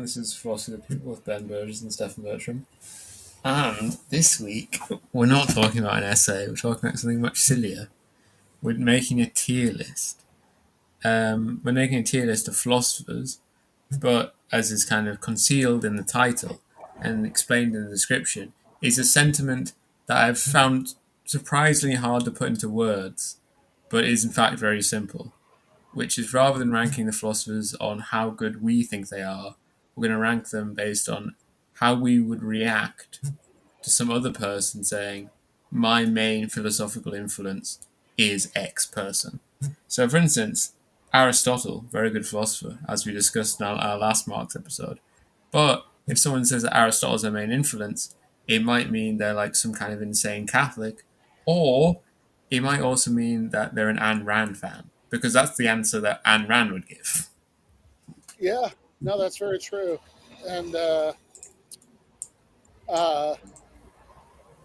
everyone. This is Philosophy of the People with Ben Burgis and Stefan Bertram. And this week, we're not talking about an essay, we're talking about something much sillier. We're making a tier list. We're making a tier list of philosophers, but as is kind of concealed in the title and explained in the description, is a sentiment that I've found surprisingly hard to put into words, but is in fact very simple. Which is, rather than ranking the philosophers on how good we think they are, we're going to rank them based on how we would react to some other person saying, my main philosophical influence is X person. So, for instance, Aristotle, very good philosopher, as we discussed in our last Marx episode. But if someone says that Aristotle is their main influence, it might mean they're like some kind of insane Catholic, or it might also mean that they're an Ayn Rand fan. Because that's the answer that Ayn Rand would give. Yeah, no, that's very true. And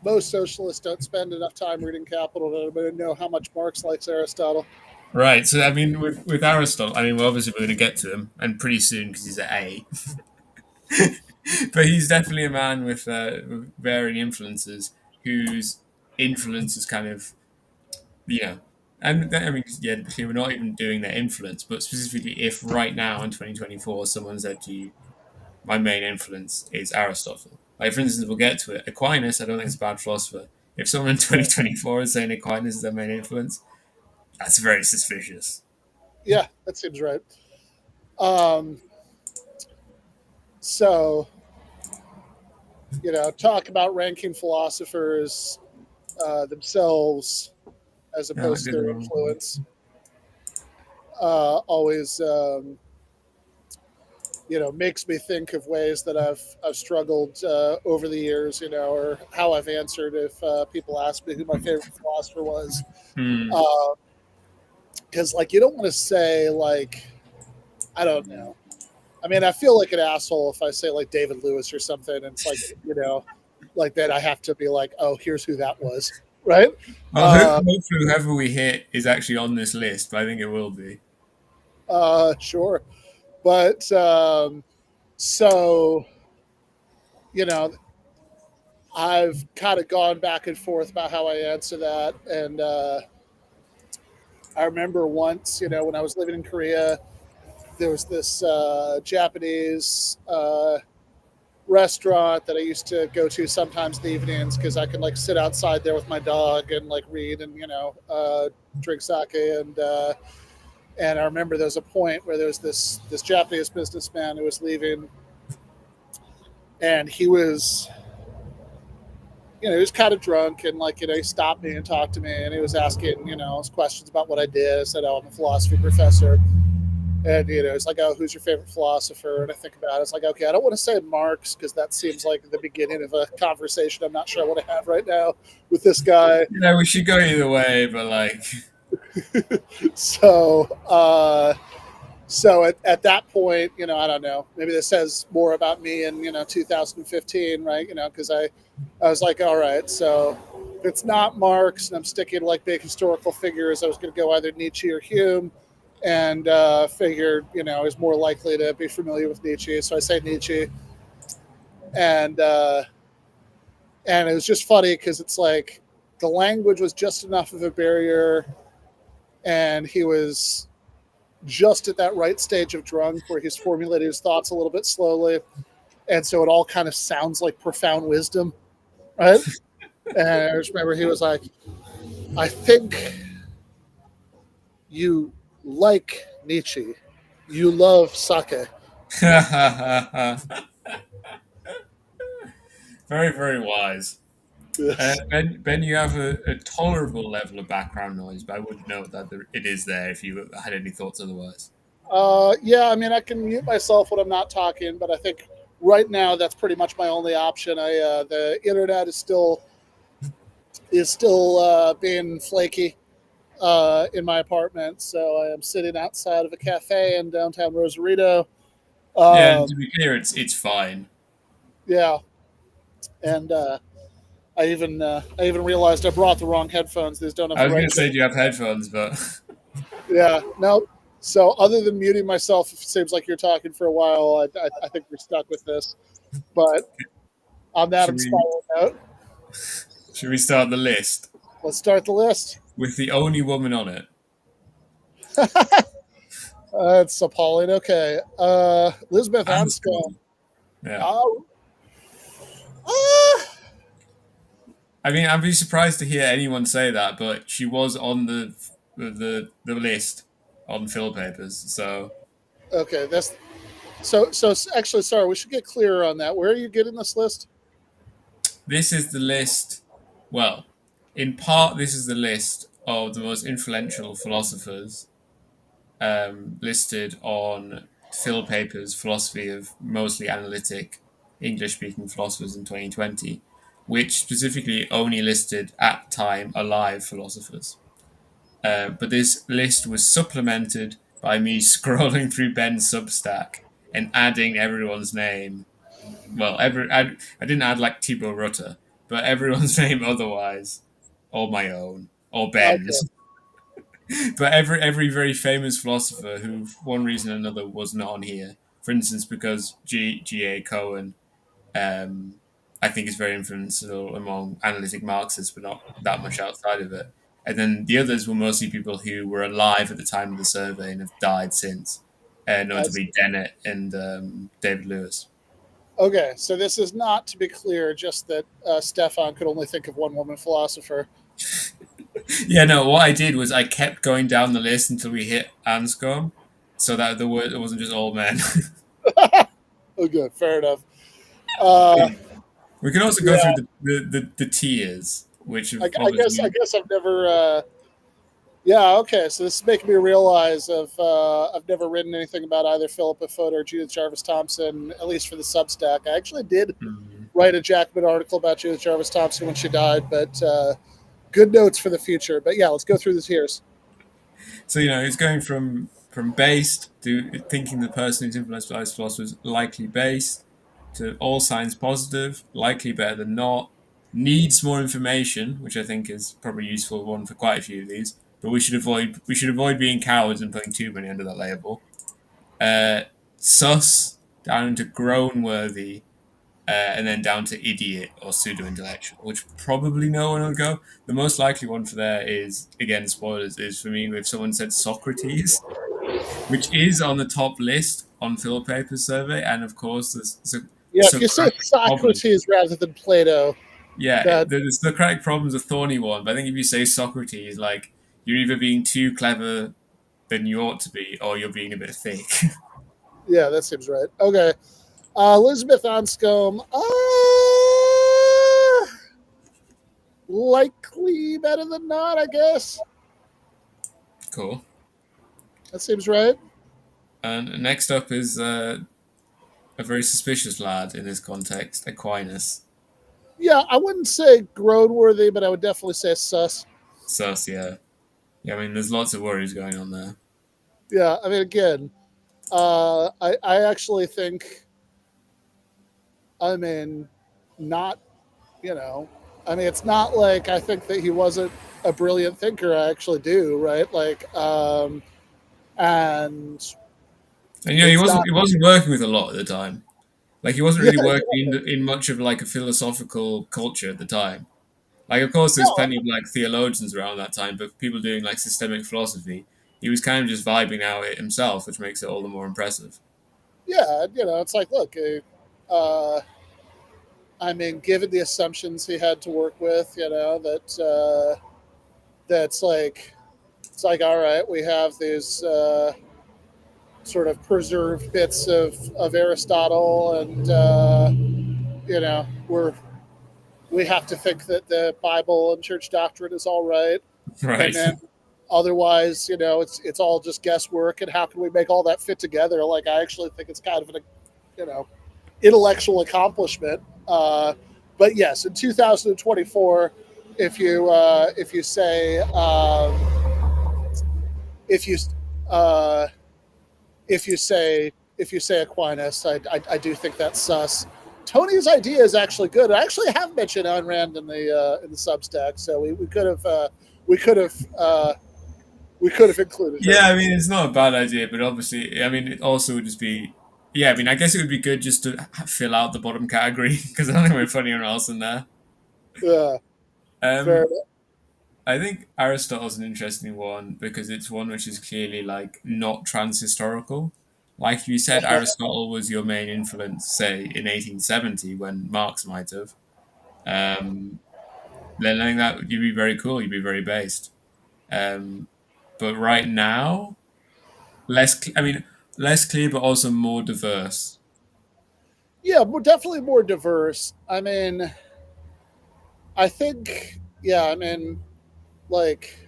most socialists don't spend enough time reading Capital to know how much Marx likes Aristotle. Right, so I mean, with Aristotle, I mean, obviously we're going to get to him, and pretty soon because he's at A. But he's definitely a man with varying influences, whose influence is kind of, and I mean, yeah, we're not even doing their influence, but specifically if right now in 2024 someone said to you, my main influence is Aristotle. Like, for instance, we'll get to it. Aquinas, I don't think it's a bad philosopher. If someone in 2024 is saying Aquinas is their main influence, that's very suspicious. Yeah, that seems right. So, talk about ranking philosophers themselves as opposed to their influence. Always, makes me think of ways that I've struggled over the years, or how I've answered if people ask me who my favorite philosopher was. Because, you don't want to say, I don't know. I mean, I feel like an asshole if I say, David Lewis or something, and it's like that I have to be like, oh, here's who that was, right? Well, hopefully whoever we hit is actually on this list, but I think it will be. Sure. But, I've kind of gone back and forth about how I answer that. And I remember once, when I was living in Korea, there was this Japanese restaurant that I used to go to sometimes in the evenings because I could sit outside there with my dog and read and drink sake. And I remember there was a point where there was this Japanese businessman who was leaving, and he was kind of drunk, and he stopped me and talked to me, and he was asking questions about what I did. I said, oh, I'm a philosophy professor. And, it's like, oh, who's your favorite philosopher? And I think about it. It's like, okay, I don't want to say Marx because that seems like the beginning of a conversation I'm not sure I want to have right now with this guy. Yeah, we should go either way, but So at that point, I don't know, maybe this says more about me in, 2015, right? Because I was like, all right, so if it's not Marx and I'm sticking to big historical figures, I was going to go either Nietzsche or Hume. And figured, I was more likely to be familiar with Nietzsche. So I say Nietzsche. And it was just funny because it's the language was just enough of a barrier. And he was just at that right stage of drunk where he's formulating his thoughts a little bit slowly. And so it all kind of sounds like profound wisdom, right? And I just remember he was like, I think you like Nietzsche. You love sake. Very, very wise. Ben, you have a tolerable level of background noise, but I would note that it is there if you had any thoughts otherwise. Yeah, I mean, I can mute myself when I'm not talking, but I think right now that's pretty much my only option. The internet is still being flaky in my apartment, so I am sitting outside of a cafe in downtown Rosarito. To be clear, it's fine. Yeah, and I even realized I brought the wrong headphones. These don't have. I was going to say, do you have headphones? But yeah, nope. So other than muting myself, if it seems like you're talking for a while, I think we're stuck with this. But on that inspiring note, should we start the list? Let's start the list. With the only woman on it. It's appalling. Okay. Elizabeth Anscombe. Yeah. I mean, I'd be surprised to hear anyone say that, but she was on the list on Phil papers. So okay, so actually, sorry, we should get clearer on that. Where are you getting this list? This is the list. Well, in part, this is the list of the most influential philosophers listed on Phil Papers' philosophy of mostly analytic English-speaking philosophers in 2020, which specifically only listed at time alive philosophers. But this list was supplemented by me scrolling through Ben's Substack and adding everyone's name. Well, I didn't add like Thibaut Rutter, but everyone's name otherwise, or my own, or Ben's. Okay. But every very famous philosopher who, for one reason or another, was not on here. For instance, because G.A. Cohen, I think is very influential among analytic Marxists, but not that much outside of it. And then the others were mostly people who were alive at the time of the survey and have died since, notably Dennett and David Lewis. Okay, so this is not, to be clear, just that Stefan could only think of one woman philosopher. Yeah, no, what I did was I kept going down the list until we hit Anscombe, so that it wasn't just all men. Okay, fair enough. We can also go through the tiers, which I guess I've never. Okay, so this is making me realize I've never written anything about either Philippa Foot or Judith Jarvis Thompson, at least for the Substack. I actually did write a Jackman article about Judith Jarvis Thompson when she died, but good notes for the future. But yeah, let's go through the tiers. So, it's going from based to thinking the person who's influenced by those philosophers likely based, to all signs positive, likely better than not, needs more information, which I think is probably a useful one for quite a few of these, but we should avoid being cowards and putting too many under that label. Sus down to grown worthy, and then down to idiot or pseudo-intellectual, which probably no one will go. The most likely one for there is, again, spoilers, is for me if someone said Socrates, which is on the top list on Phil Papers' survey, and of course there's if you say Socrates rather than Plato. Yeah, the Socratic problem's a thorny one, but I think if you say Socrates, like, you're either being too clever than you ought to be, or you're being a bit thick. Yeah, that seems right. Okay. Elizabeth Anscombe, likely better than not, I guess. Cool. That seems right. And next up is a very suspicious lad in this context, Aquinas. Yeah, I wouldn't say grown worthy, but I would definitely say sus. Sus, yeah. Yeah, I mean, there's lots of worries going on there. Yeah, I mean, again, I actually think, not, it's not like I think that he wasn't a brilliant thinker. I actually do, right? Like, and he wasn't working with a lot at the time. Like, he wasn't really working in much of like a philosophical culture at the time. Like, of course, there's plenty of like theologians around that time, but people doing like systemic philosophy, he was kind of just vibing out it himself, which makes it all the more impressive. Yeah, it's like, look, given the assumptions he had to work with, that's like, it's like, all right, we have these sort of preserved bits of Aristotle, and we have to think that the Bible and church doctrine is all right. Right. And then otherwise, it's all just guesswork, and how can we make all that fit together? Like, I actually think it's kind of an, intellectual accomplishment. But yes, in 2024, if you say Aquinas, I do think that's sus. Tony's idea is actually good. I actually have mentioned Ayn Rand in the Substack, so we could have we could have included her. Yeah, I mean, it's not a bad idea, but obviously, I mean, it also would just be. Yeah, I mean, I guess it would be good just to fill out the bottom category because I don't think we're putting anyone else in there. Yeah, fair Um, enough. I think Aristotle's an interesting one because it's one which is clearly like not trans-historical. Like you said, Aristotle was your main influence, say in 1870 when Marx might have. Um, then I think that you'd be very cool. You'd be very based. Um, but right now, I mean, less clear, but also more diverse. Yeah, we're definitely more diverse. I mean, I think, yeah, I mean, like,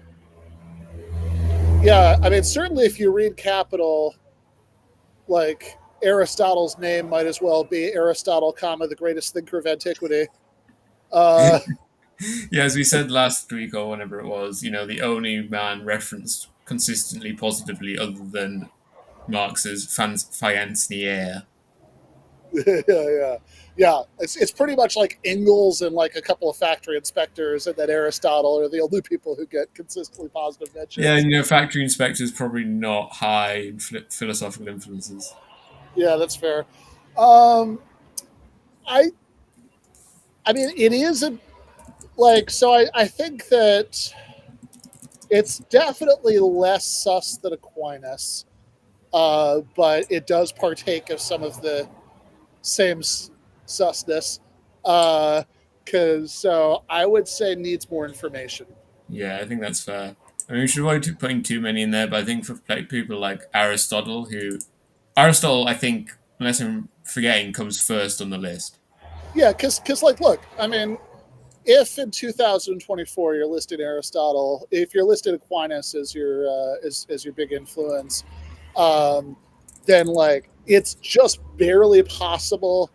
yeah, I mean, certainly if you read Capital, like Aristotle's name might as well be Aristotle, comma, the greatest thinker of antiquity. Uh, Yeah, as we said last week or whenever it was, the only man referenced consistently positively other than Marx's Fiancnier. yeah. Yeah, it's pretty much like Engels and like a couple of factory inspectors, and then Aristotle are the only people who get consistently positive Yeah, mentions. factory inspectors probably not high in philosophical influences. Yeah, that's fair. Um, I I mean, it is a like so. I think that it's definitely less sus than Aquinas, but it does partake of some of the same susness. Because so I would say needs more information. Yeah, I think that's fair. I mean, we should avoid putting too many in there, but I think for people like Aristotle, I think, unless I'm forgetting, comes first on the list. Yeah, because like, look, I mean, if in 2024 you're listed Aristotle, if you're listed Aquinas as your as your big influence, um, then like it's just barely possible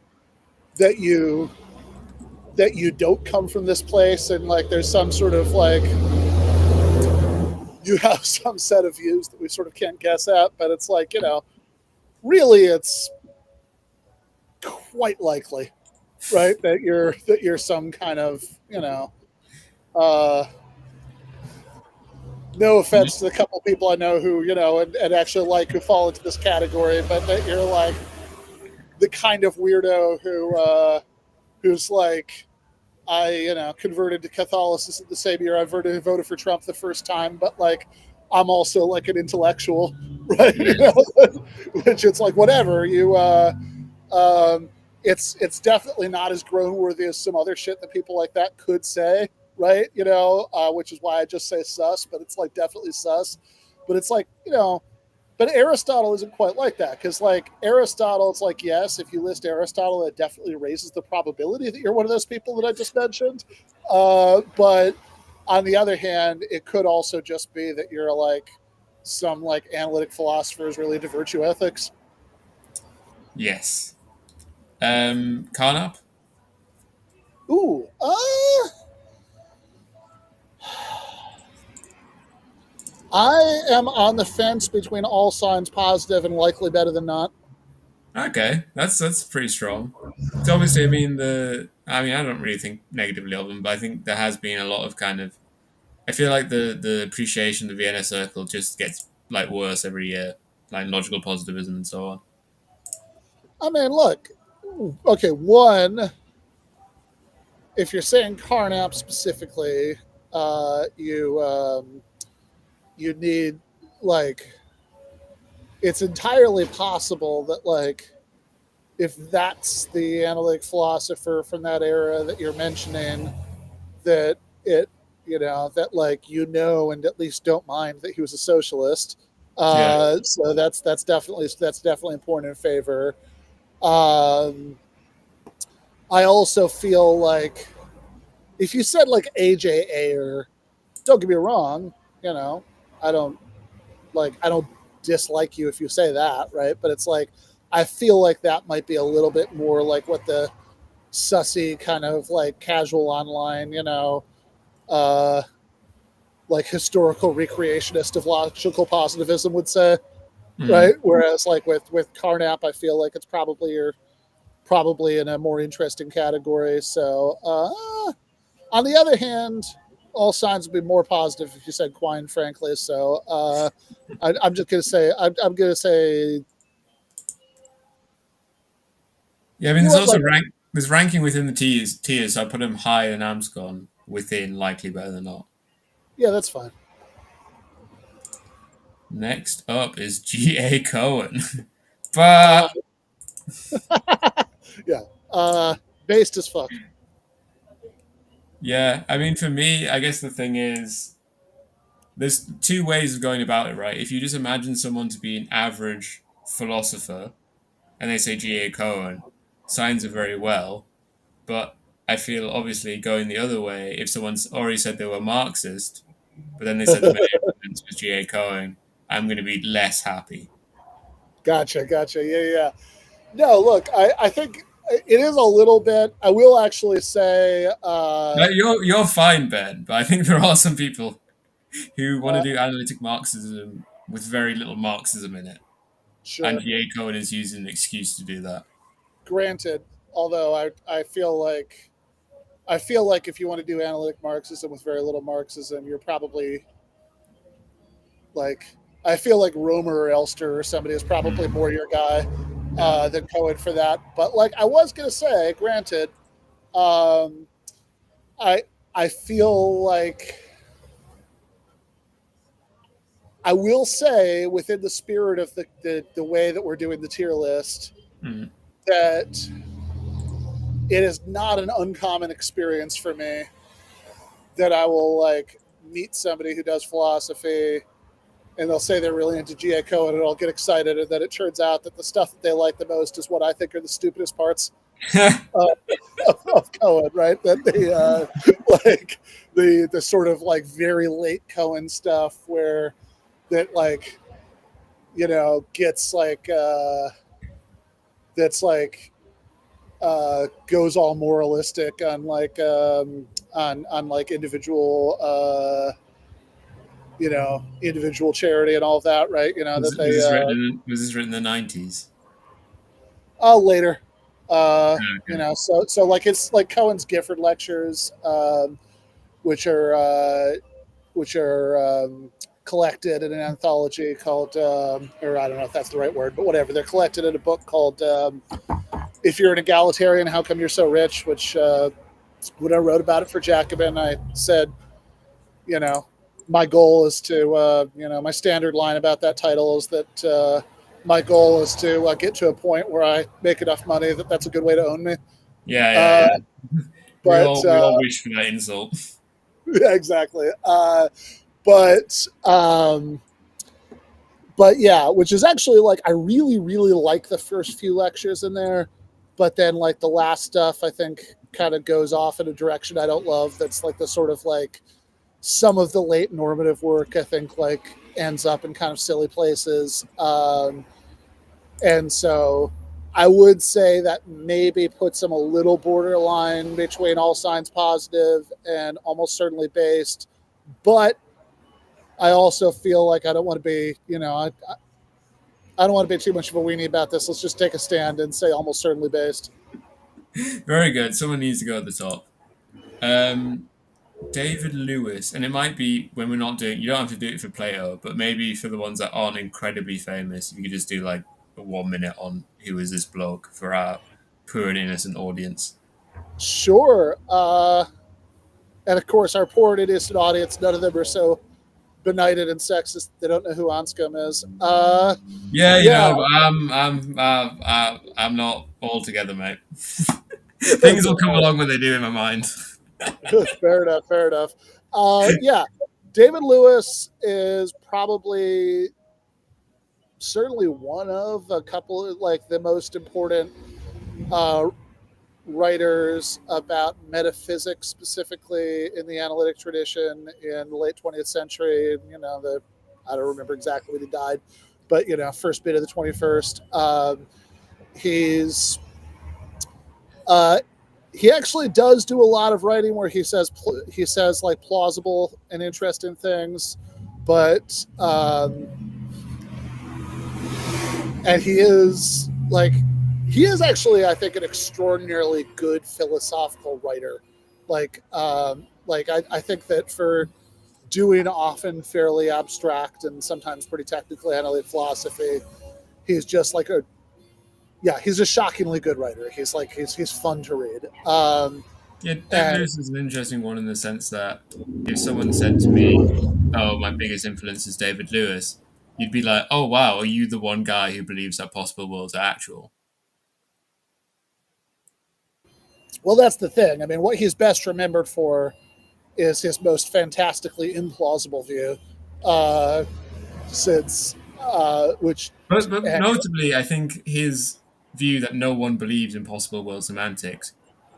that you don't come from this place and like there's some sort of like you have some set of views that we sort of can't guess at, but it's like really it's quite likely, right, that you're some kind of uh, no offense to the couple of people I know who and actually like who fall into this category, but that you're like the kind of weirdo who's like I converted to Catholicism the same year I voted for Trump the first time, but like I'm also like an intellectual, right? Yeah. Which it's like whatever you. It's definitely not as groan worthy as some other shit that people like that could say, right? Which is why I just say sus, but it's like definitely sus. But it's like but Aristotle isn't quite like that because like Aristotle, it's like yes, if you list Aristotle, it definitely raises the probability that you're one of those people that I just mentioned. But on the other hand, it could also just be that you're like some like analytic philosophers related to virtue ethics. Yes. Carnap? Ooh, I am on the fence between all signs positive and likely better than not. Okay, that's pretty strong. So obviously, I don't really think negatively of them, but I think there has been a lot of kind of. I feel like the appreciation of the Vienna Circle just gets like worse every year, like logical positivism and so on. I mean, look, okay, one, if you're saying Carnap specifically, you need like it's entirely possible that like if that's the analytic philosopher from that era that you're mentioning, that it that like and at least don't mind that he was a socialist. Yeah, So that's definitely important in favor. Um, I also feel like if you said like AJ Ayer, don't get me wrong, I don't I don't dislike you if you say that, right? But it's like I feel like that might be a little bit more like what the sussy kind of like casual online, uh, like historical recreationist of logical positivism would say, mm. right? Whereas like with Carnap, I feel like it's probably in a more interesting category. So on the other hand, all signs would be more positive if you said Quine, frankly. So I'm just gonna say I'm gonna say Yeah, I mean, you there's know what, also like there's ranking within the tiers. So I put him higher than Amscon, within likely better than not. yeah, that's fine. Next up is G.A. Cohen. Uh, But yeah, based as fuck. yeah, I mean, for me, I guess the thing is, there's two ways of going about it, right? If you just imagine someone to be an average philosopher, and they say G.A. Cohen, signs it very well. But I feel obviously going the other way, if someone's already said they were Marxist, but then they said the main influence was G.A. Cohen, I'm going to be less happy. Gotcha. Yeah, yeah. No, look, I think it is a little bit. I will actually say, No, you're fine, Ben, but I think there are some people who want to uh, do analytic Marxism with very little Marxism in it. And sure. G.A. Cohen is using an excuse to do that. Granted, although I feel like if you want to do analytic Marxism with very little Marxism, you're probably like I feel like Romer or Elster or somebody is probably more your guy than Cohen for that. But like I was gonna say, granted, um, I I feel like I will say within the spirit of the way that we're doing the tier list Mm. that it is not an uncommon experience for me that I will like meet somebody who does philosophy and they'll say they're really into G.A. Cohen and I'll get excited and then it turns out that the stuff that they like the most is what I think are the stupidest parts of Cohen, right? That like the sort of like very late Cohen stuff where that like gets like that's like goes all moralistic on like on like individual charity and all of that, right? Was, That was they this written in the 90s? later. Okay. So like it's like Cohen's Gifford lectures, which are collected in an anthology called, or I don't know if that's the right word, but whatever. They're collected in a book called "If You're an Egalitarian, How Come You're So Rich?" Which when I wrote about it for Jacobin, I said, my goal is to, my standard line about that title is that my goal is to get to a point where I make enough money that that's a good way to own me. Yeah. We But all wish for that insult. yeah, exactly. But yeah, which is actually like I really really like the first few lectures in there, but then like the last stuff I think kind of goes off in a direction I don't love. That's like the sort of like some of the late normative work I think like ends up in kind of silly places, and so I would say that maybe puts them a little borderline between all signs positive and almost certainly based, but I also feel like I don't want to be, I don't want to be too much of a weenie about this. Let's just take a stand and say almost certainly based. Very good. Someone needs to go at the top. David Lewis, and it might be when we're not doing. You don't have to do it for Plato, but maybe for the ones that aren't incredibly famous, if you could just do like a 1 minute on who is this bloke for our poor and innocent audience. Sure. And of course, our poor and innocent audience, none of them are so benighted and sexist they don't know who Anscombe is. Yeah, Yeah. I'm not all together, mate. Things will come along when they do in my mind. Fair enough. Fair enough. Yeah. David Lewis is probably certainly one of a couple of like the most important writers about metaphysics, specifically in the analytic tradition in the late 20th century. I don't remember exactly when he died, but first bit of the 21st. He's he actually does do a lot of writing where he says like plausible and interesting things, but and he is actually I think an extraordinarily good philosophical writer. I think that for doing often fairly abstract and sometimes pretty technically analytic philosophy, he's just like a he's a shockingly good writer. He's fun to read. Yeah, David And Lewis is an interesting one in the sense that if someone said to me, "Oh, my biggest influence is David Lewis," you'd be like, "Oh, wow, are you the one guy who believes that possible worlds are actual?" well, that's the thing. I mean, what he's best remembered for is his most fantastically implausible view, uh, since which But and notably, I think his view that no one believes in possible world semantics,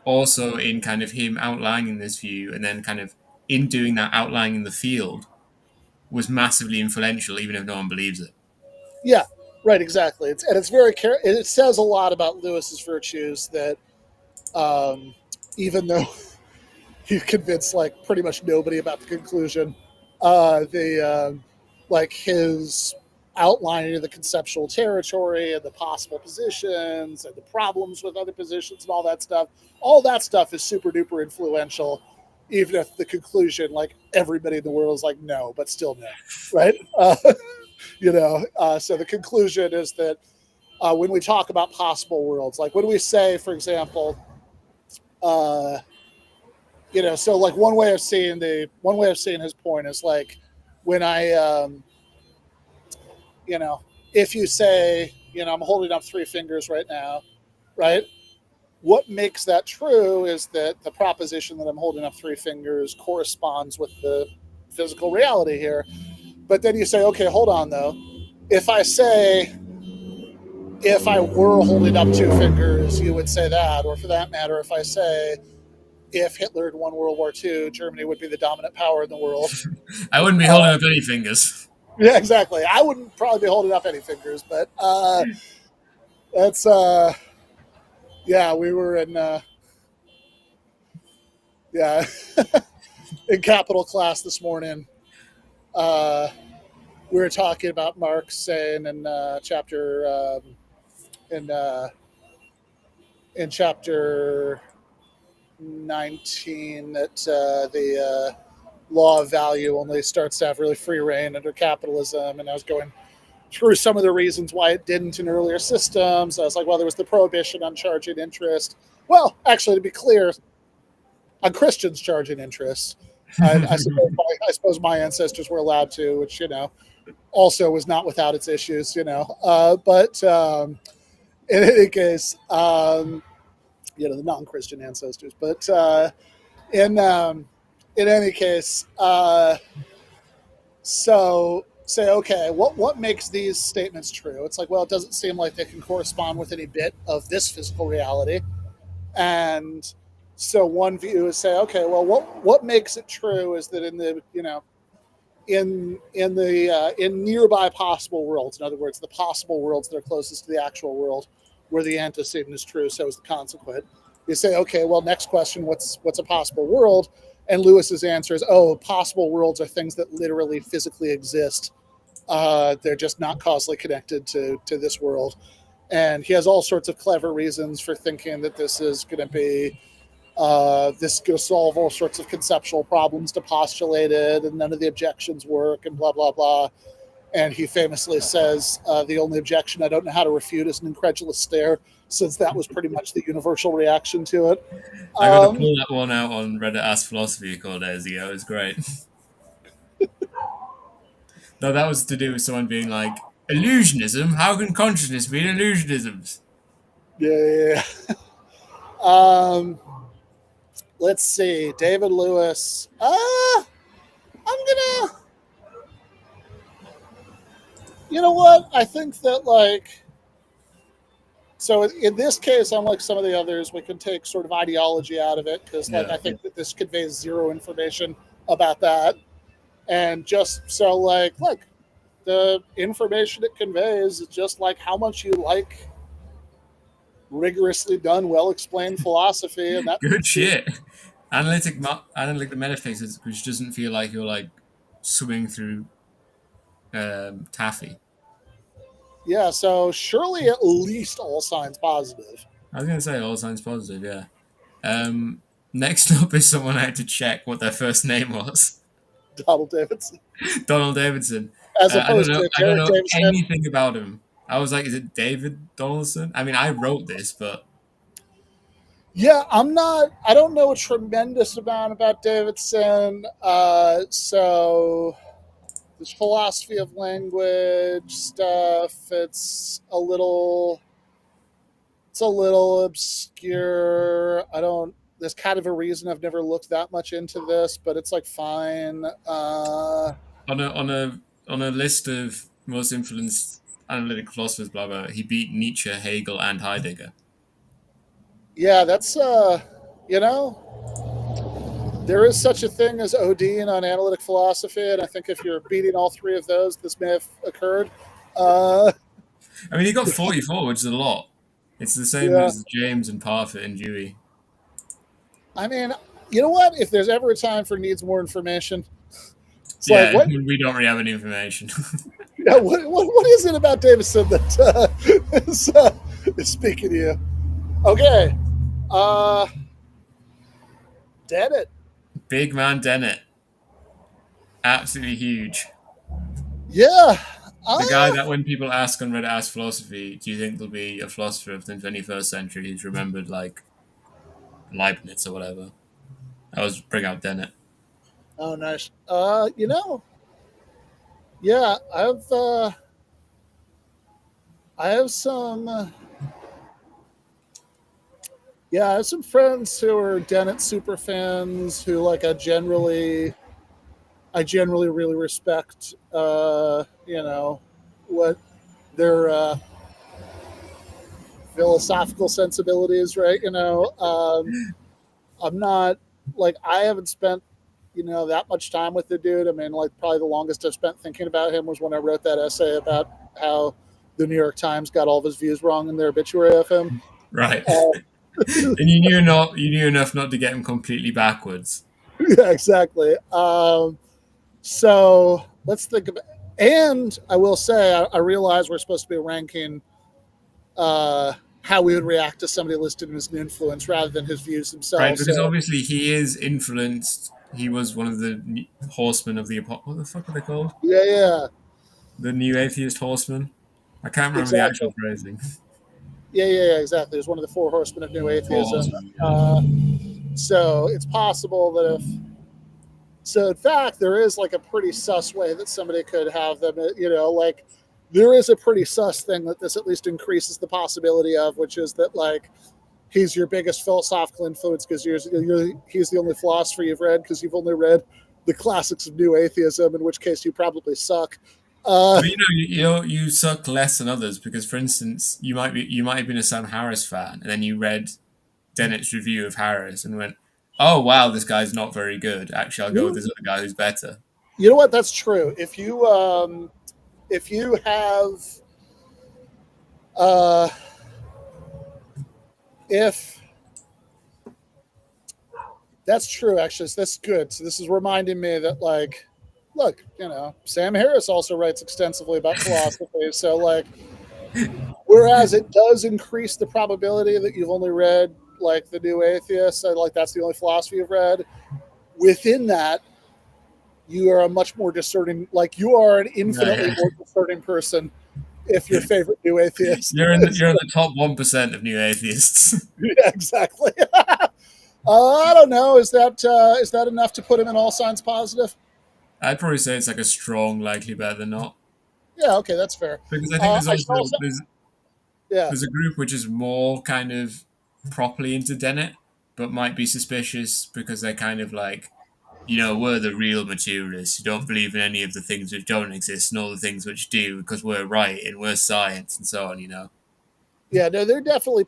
also in kind of him outlining this view and then kind of in doing that outlining in the field, was massively influential, even if no one believes it. yeah, right, exactly. It's very it says a lot about Lewis's virtues that even though he convinced like pretty much nobody about the conclusion, the like his outlining of the conceptual territory and the possible positions and the problems with other positions and all that stuff is super duper influential, even if the conclusion like everybody in the world is like no, but still no, right? So the conclusion is that when we talk about possible worlds, like when we say, for example, uh, so like one way of seeing his point is like when I, you know, if you say, I'm holding up three fingers right now, right? What makes that true is that the proposition that I'm holding up three fingers corresponds with the physical reality here. But then you say, okay, hold on though. If I say, if I were holding up two fingers, you would say that. Or for that matter, if I say, if Hitler had won World War II, Germany would be the dominant power in the world. I wouldn't be holding up any fingers. Yeah, exactly. I wouldn't probably be holding up any fingers, but that's yeah, we were in yeah in capital class this morning. Uh, we were talking about Marx saying in chapter in uh, in chapter 19 that the law of value only starts to have really free reign under capitalism, and I was going through some of the reasons why it didn't in earlier systems. I was like, well, there was the prohibition on charging interest. Well, actually, to be clear, on Christians charging interest. I suppose my ancestors were allowed to, which, also was not without its issues, but in any case, the non-Christian ancestors. But in in any case, so say, okay, what makes these statements true? It's like, well, it doesn't seem like they can correspond with any bit of this physical reality. And so one view is say, okay, well, what makes it true is that in the in nearby possible worlds, in other words, the possible worlds that are closest to the actual world, where the antecedent is true, so is the consequent. You say, okay, well, next question, what's a possible world? And Lewis's answer is, oh, possible worlds are things that literally physically exist. They're just not causally connected to this world. And he has all sorts of clever reasons for thinking that this is going to be this going to solve all sorts of conceptual problems to postulate it, and none of the objections work, and blah blah blah. And he famously says, the only objection I don't know how to refute is an incredulous stare, since that was pretty much the universal reaction to it. I got to pull that one out on Reddit Ask Philosophy a couple days ago. It was great. No, that was to do with someone being like, illusionism? How can consciousness be an illusionism? Yeah. Let's see. David Lewis. I'm gonna. You know what? I think that so in this case, unlike some of the others, we can take sort of ideology out of it because Yeah. I think that this conveys zero information about that, and just so look, the information it conveys is just like how much you like rigorously done, well explained philosophy, and that Good shit. Analytic metaphysics, which doesn't feel like you're like swimming through taffy. yeah. So surely at least all signs positive. I was going to say all signs positive, yeah. Um, Next up is someone I had to check what their first name was. Donald Davidson. Donald Davidson. As I don't opposed know. to I don't Derek know Davison. anything about him. I was like, is it David Donaldson? I mean, I wrote this, but Yeah, I don't know a tremendous amount about Davidson. So this philosophy of language stuff, it's a little obscure. There's kind of a reason I've never looked that much into this, but it's like fine. on a list of most influenced analytic philosophers, blah blah, he beat Nietzsche, Hegel, and Heidegger. Yeah, that's you know, there is such a thing as ODing on analytic philosophy, and I think if you're beating all three of those, this may have occurred. I mean, he got 44, which is a lot. It's the same Yeah. as James and Parfit and Dewey. I mean, you know what? If there's ever a time for needs more information, it's Yeah, like what? we don't really have any information. Yeah, what is it about Davidson that is speaking to you? Okay, Dennett. Big man Dennett. Absolutely huge. Yeah, The guy that when people ask on Reddit Ask Philosophy, do you think there'll be a philosopher of the 21st century who's remembered like Leibniz or whatever? I was bring out Dennett. oh nice. You know, yeah, I have some. Yeah, I have some friends who are Dennett super fans who like I generally really respect you know what their philosophical sensibilities, right? I'm not like I haven't spent that much time with the dude. I mean, like probably the longest I've spent thinking about him was when I wrote that essay about how the New York Times got all of his views wrong in their obituary of him. Right. And you knew enough not to get him completely backwards. Yeah, exactly. So let's think about. And I will say, I realize we're supposed to be ranking how we would react to somebody listed as an influence rather than his views themselves. Right, because so, obviously he is influenced. He was one of the horsemen of the what the fuck are they called? yeah, The new atheist horsemen. I can't remember exactly. the actual phrasing. Yeah, exactly. He's one of the four horsemen of new atheism. So it's possible that in fact, there is like a pretty sus way that somebody could have them, like there is a pretty sus thing that this at least increases the possibility of, which is that like he's your biggest philosophical influence because he's the only philosopher you've read because you've only read the classics of new atheism, in which case you probably suck. But you suck less than others because, for instance, you might have been a Sam Harris fan, and then you read Dennett's review of Harris and went, "Oh wow, this guy's not very good. Actually, I'll go with this other guy who's better." You know what? That's true. If you have if that's true, actually, so that's good. So this is reminding me that like, look, Sam Harris also writes extensively about philosophy. So like, whereas it does increase the probability that you've only read like the new atheist, so like that's the only philosophy you've read. Within that, you are a much more discerning, like you are an infinitely more discerning person if your favorite new atheist. You're in the top 1% of new atheists. Yeah, exactly. I don't know. Is that enough to put him in all signs positive? I'd probably say it's like a strong likely better than not. Yeah, okay, that's fair. Because I think there's a group which is more kind of properly into Dennett, but might be suspicious because they're kind of like, we're the real materialists who don't believe in any of the things which don't exist and all the things which do because we're right and we're science and so on, Yeah, no, there are definitely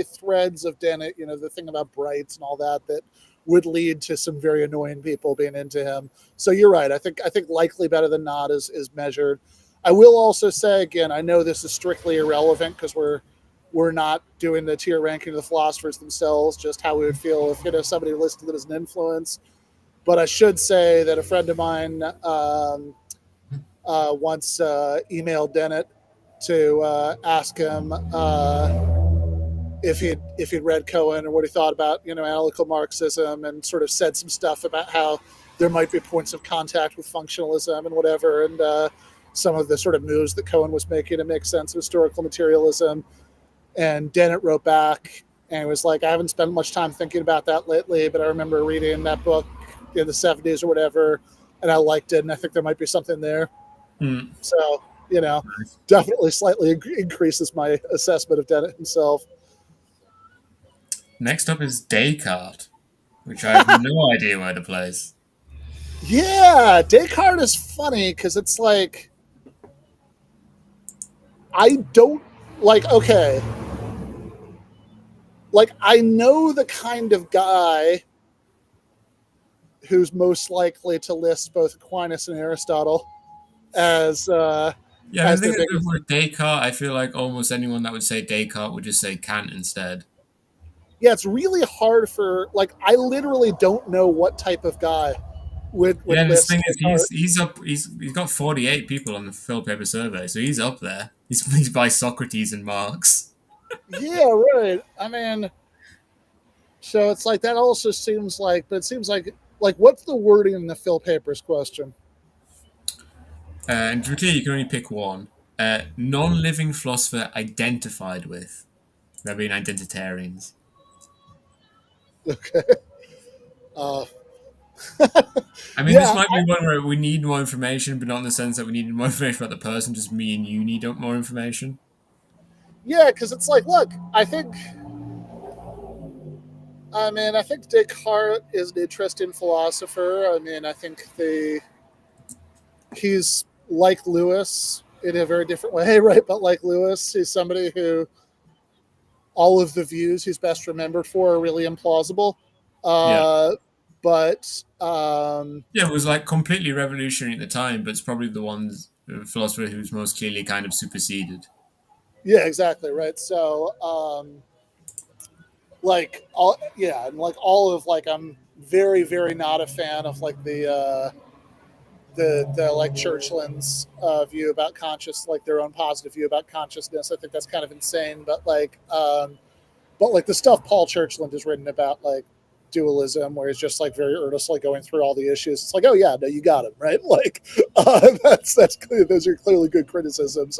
threads of Dennett, the thing about Brights and all that would lead to some very annoying people being into him. So you're right. I think likely better than not is measured. I will also say, again, I know this is strictly irrelevant because we're not doing the tier ranking of the philosophers themselves, just how we would feel if somebody listed them as an influence. But I should say that a friend of mine once emailed Dennett to ask him if he'd read Cohen or what he thought about analytical Marxism, and sort of said some stuff about how there might be points of contact with functionalism and whatever, and some of the sort of moves that Cohen was making to make sense of historical materialism. And Dennett wrote back and was like, I haven't spent much time thinking about that lately, but I remember reading that book in the 70s or whatever, and I liked it, and I think there might be something there. So, definitely slightly increases my assessment of Dennett himself. Next up is Descartes, which I have no idea where to place. Yeah, Descartes is funny because it's like, I don't, like, okay. Like, I know the kind of guy who's most likely to list both Aquinas and Aristotle as I think the word Descartes, I feel like almost anyone that would say Descartes would just say Kant instead. Yeah, it's really hard for, like, I literally don't know what type of guy would this thing is he's got 48 people on the Phil Paper survey, so he's up there. He's by Socrates and Marx. Yeah, right. I mean, so it's like that also seems like, but it seems like what's the wording in the Phil Papers question? And to be clear, you can only pick one. Non-living philosopher identified with. They're being identitarians. Okay. I mean, this might be one where we need more information, but not in the sense that we need more information about the person, just me and you need more information. Yeah, because it's like, look, I think Descartes is an interesting philosopher. I mean, I think he's like Lewis in a very different way, right? But like Lewis, he's somebody who all of the views he's best remembered for are really implausible. But it was like completely revolutionary at the time, but it's probably the philosopher who's most clearly kind of superseded. Yeah, exactly, right. So I'm very, very not a fan of like the like Churchland's view about their own positive view about consciousness. I think that's kind of insane. But the stuff Paul Churchland has written about like dualism, where he's just like very earnestly going through all the issues. It's like, oh yeah, no, you got him, right? Like that's clear. Those are clearly good criticisms.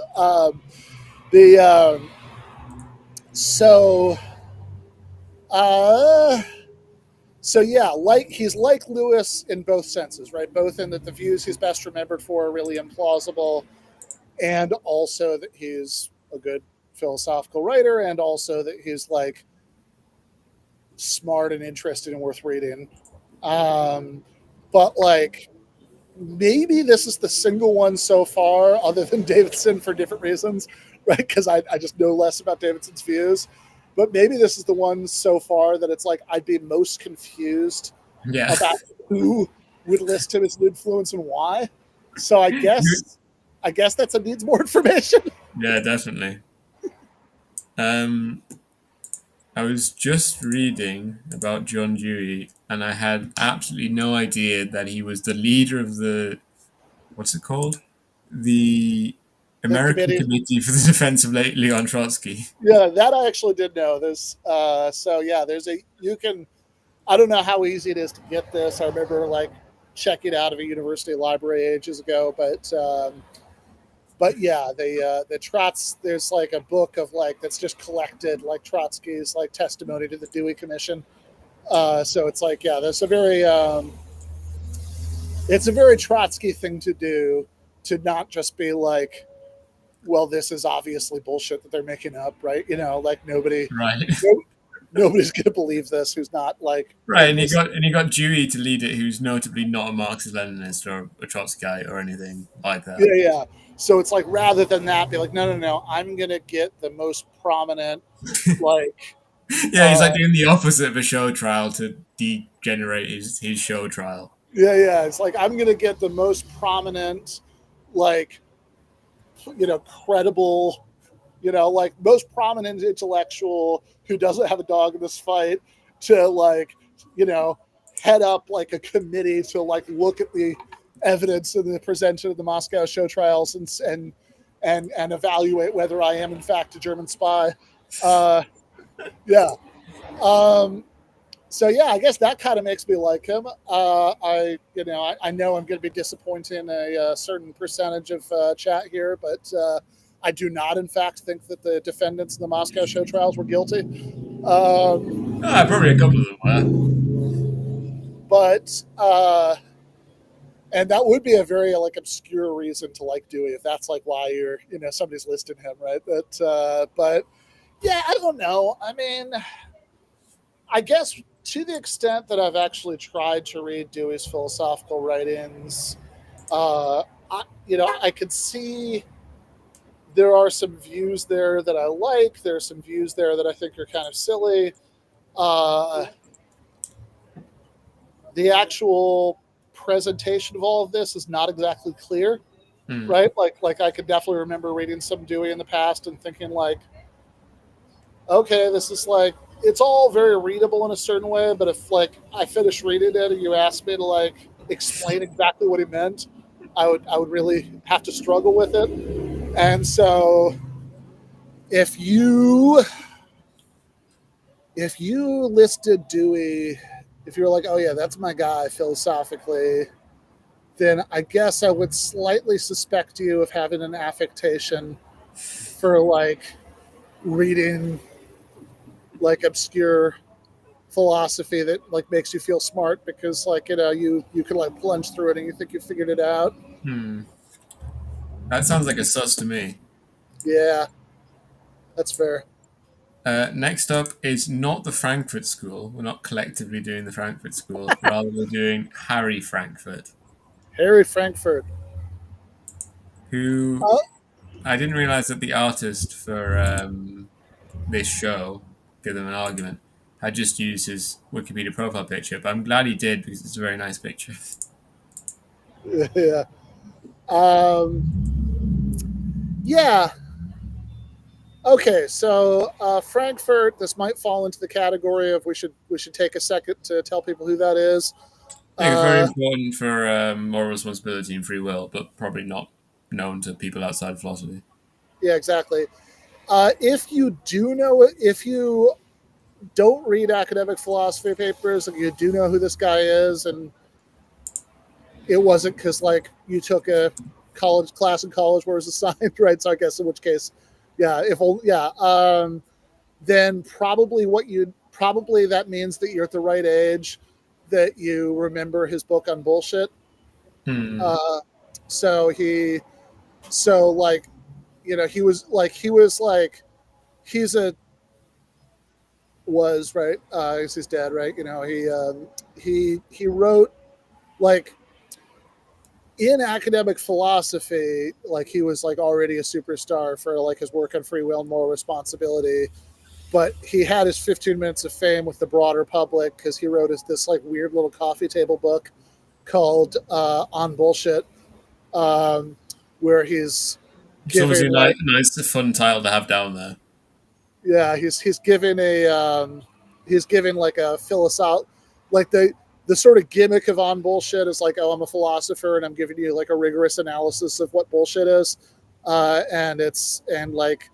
So yeah, like he's like Lewis in both senses, right? Both in that the views he's best remembered for are really implausible, and also that he's a good philosophical writer, and also that he's like smart and interesting and worth reading. But like maybe this is the single one so far, other than Davidson for different reasons, right? Because I just know less about Davidson's views. But maybe this is the one so far that it's like I'd be most confused about who would list him as an influence and why. So I guess that's needs more information. Yeah, definitely. I was just reading about John Dewey, and I had absolutely no idea that he was the leader of what's it called? The American Committee for the Defense of Leon Trotsky. Yeah, that I actually did know. I don't know how easy it is to get this. I remember like checking out of a university library ages ago, but yeah, the Trots, there's like a book of like, that's just collected like Trotsky's like testimony to the Dewey Commission. So it's like, yeah, that's it's a very Trotsky thing to do, to not just be like, well, this is obviously bullshit that they're making up, right? Like nobody's going to believe this who's not like... Right, and he got Dewey to lead it, who's notably not a Marxist-Leninist or a Trotsky guy or anything like that. Yeah. So it's like, rather than that, be like, no, I'm going to get the most prominent, like... Yeah, he's like doing the opposite of a show trial to degenerate his show trial. Yeah. It's like, I'm going to get the most prominent, like... credible, like most prominent intellectual who doesn't have a dog in this fight to like, head up like a committee to like look at the evidence and the presentation of the Moscow show trials and evaluate whether I am in fact a German spy. Yeah. So yeah, I guess that kind of makes me like him. I know I'm going to be disappointing a certain percentage of chat here, but I do not, in fact, think that the defendants in the Moscow show trials were guilty. Probably a couple of them were. But and that would be a very like obscure reason to like Dewey if that's like why you're somebody's listing him, right? But yeah, I don't know. I mean, I guess to the extent that I've actually tried to read Dewey's philosophical writings, I could see there are some views there that I like. There are some views there that I think are kind of silly. The actual presentation of all of this is not exactly clear, right? Like I could definitely remember reading some Dewey in the past and thinking like, okay, this is like, it's all very readable in a certain way, but if like I finished reading it and you asked me to like explain exactly what he meant, I would really have to struggle with it. And so if you listed Dewey, if you're like, oh yeah, that's my guy philosophically, then I guess I would slightly suspect you of having an affectation for like reading like obscure philosophy that like makes you feel smart because like you can like plunge through it and you think you figured it out. That sounds like a sus to me. Yeah, that's fair. Next up is not the Frankfurt School. We're not collectively doing the Frankfurt School. Rather, we're doing Harry Frankfurt. Harry Frankfurt. Who I didn't realize that the artist for this show, Give Them an Argument, had just used his Wikipedia profile picture, but I'm glad he did because it's a very nice picture. Yeah. Yeah. Okay, so Frankfurt. This might fall into the category of we should take a second to tell people who that is. I think it's very important for moral responsibility and free will, but probably not known to people outside of philosophy. Yeah, exactly. If you do know, if you don't read academic philosophy papers and you do know who this guy is, and it wasn't because like you took a college class in college where it was assigned, right? So I guess in which case, yeah, then probably that means that you're at the right age, that you remember his book on bullshit. So he was right. He's dead, right? He wrote like in academic philosophy, like he was like already a superstar for like his work on free will and moral responsibility. But he had his 15 minutes of fame with the broader public because he wrote this like weird little coffee table book called On Bullshit, where he's giving obviously like nice, fun title to have down there. Yeah, he's giving like a philosoph, like the sort of gimmick of On Bullshit is like, oh, I'm a philosopher and I'm giving you like a rigorous analysis of what bullshit is, and like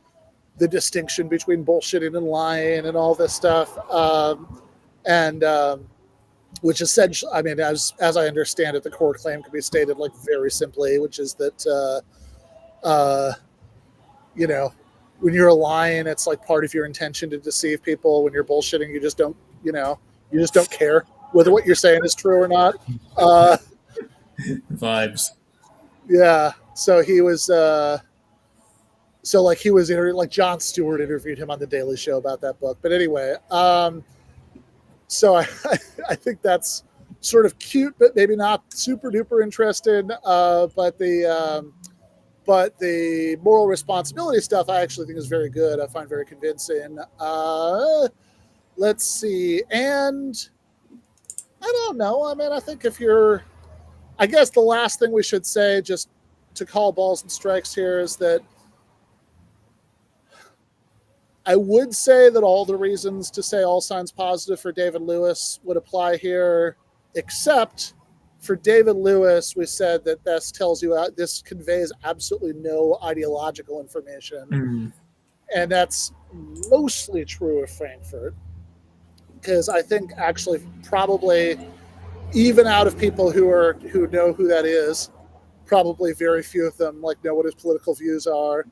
the distinction between bullshitting and lying and all this stuff, which essentially, I mean, as I understand it, the core claim can be stated like very simply, which is that when you're lying, it's like part of your intention to deceive people. When you're bullshitting, you just don't care whether what you're saying is true or not. Vibes. Yeah. So he was, like Jon Stewart interviewed him on the Daily Show about that book. But anyway, so I think that's sort of cute, but maybe not super duper interesting. But the moral responsibility stuff I actually think is very good. I find very convincing. Let's see. And I don't know. I mean, I think I guess the last thing we should say, just to call balls and strikes here, is that I would say that all the reasons to say all signs positive for David Lewis would apply here, except for David Lewis, we said that this conveys absolutely no ideological information. and that's mostly true of Frankfurt, because I think actually probably even out of people who know who that is, probably very few of them like know what his political views are.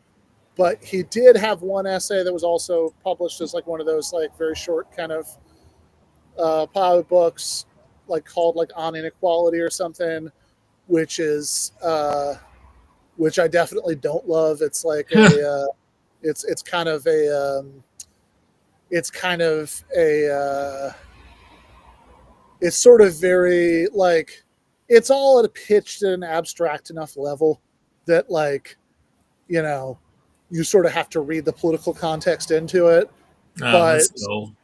But he did have one essay that was also published as like one of those like very short kind of pilot books, like called like On Inequality or something, which is which I definitely don't love. It's like a it's kind of a it's kind of a it's sort of very like it's all at a pitched at an abstract enough level that like you know you sort of have to read the political context into it. But That's cool.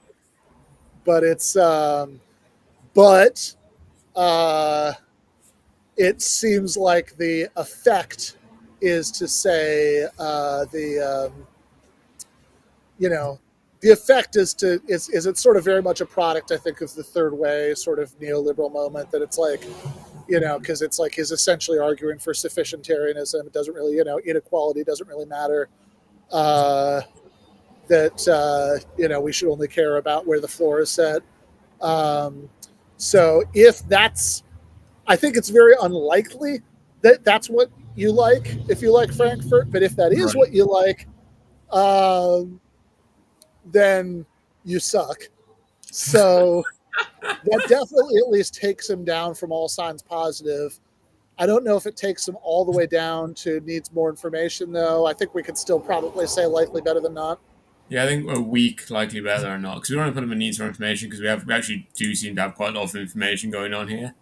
but it's but it seems like the effect is to say the effect is it's sort of very much a product, I think, of the third way sort of neoliberal moment, that it's like because it's like he's essentially arguing for sufficientarianism. It doesn't really inequality doesn't really matter, that we should only care about where the floor is set. So if that's, I think it's very unlikely that that's what you like if you like Frankfurt. But if that is Right. what you like, then you suck. So that definitely at least takes him down from all signs positive. I don't know if it takes him all the way down to needs more information, though. I think we could still probably say likely better than not. Yeah, I think a week likely better or not, because we don't want to put him in needs for information, because we actually do seem to have quite a lot of information going on here.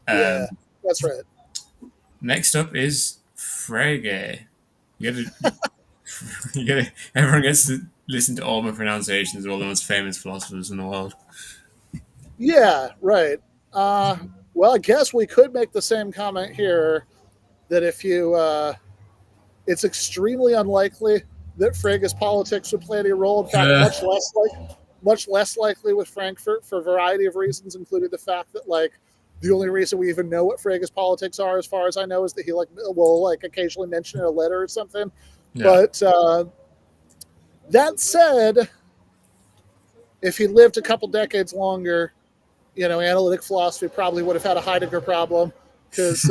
Yeah, that's right. Next up is Frege. Everyone gets to listen to all my pronunciations of all the most famous philosophers in the world. Yeah, right. Well, I guess we could make the same comment here that if you, it's extremely unlikely that Frege's politics would play any role. In fact, much less likely with Frankfurt for a variety of reasons, including the fact that like the only reason we even know what Frege's politics are, as far as I know, is that he will occasionally mention in a letter or something. Yeah. But that said, if he lived a couple decades longer, analytic philosophy probably would have had a Heidegger problem, because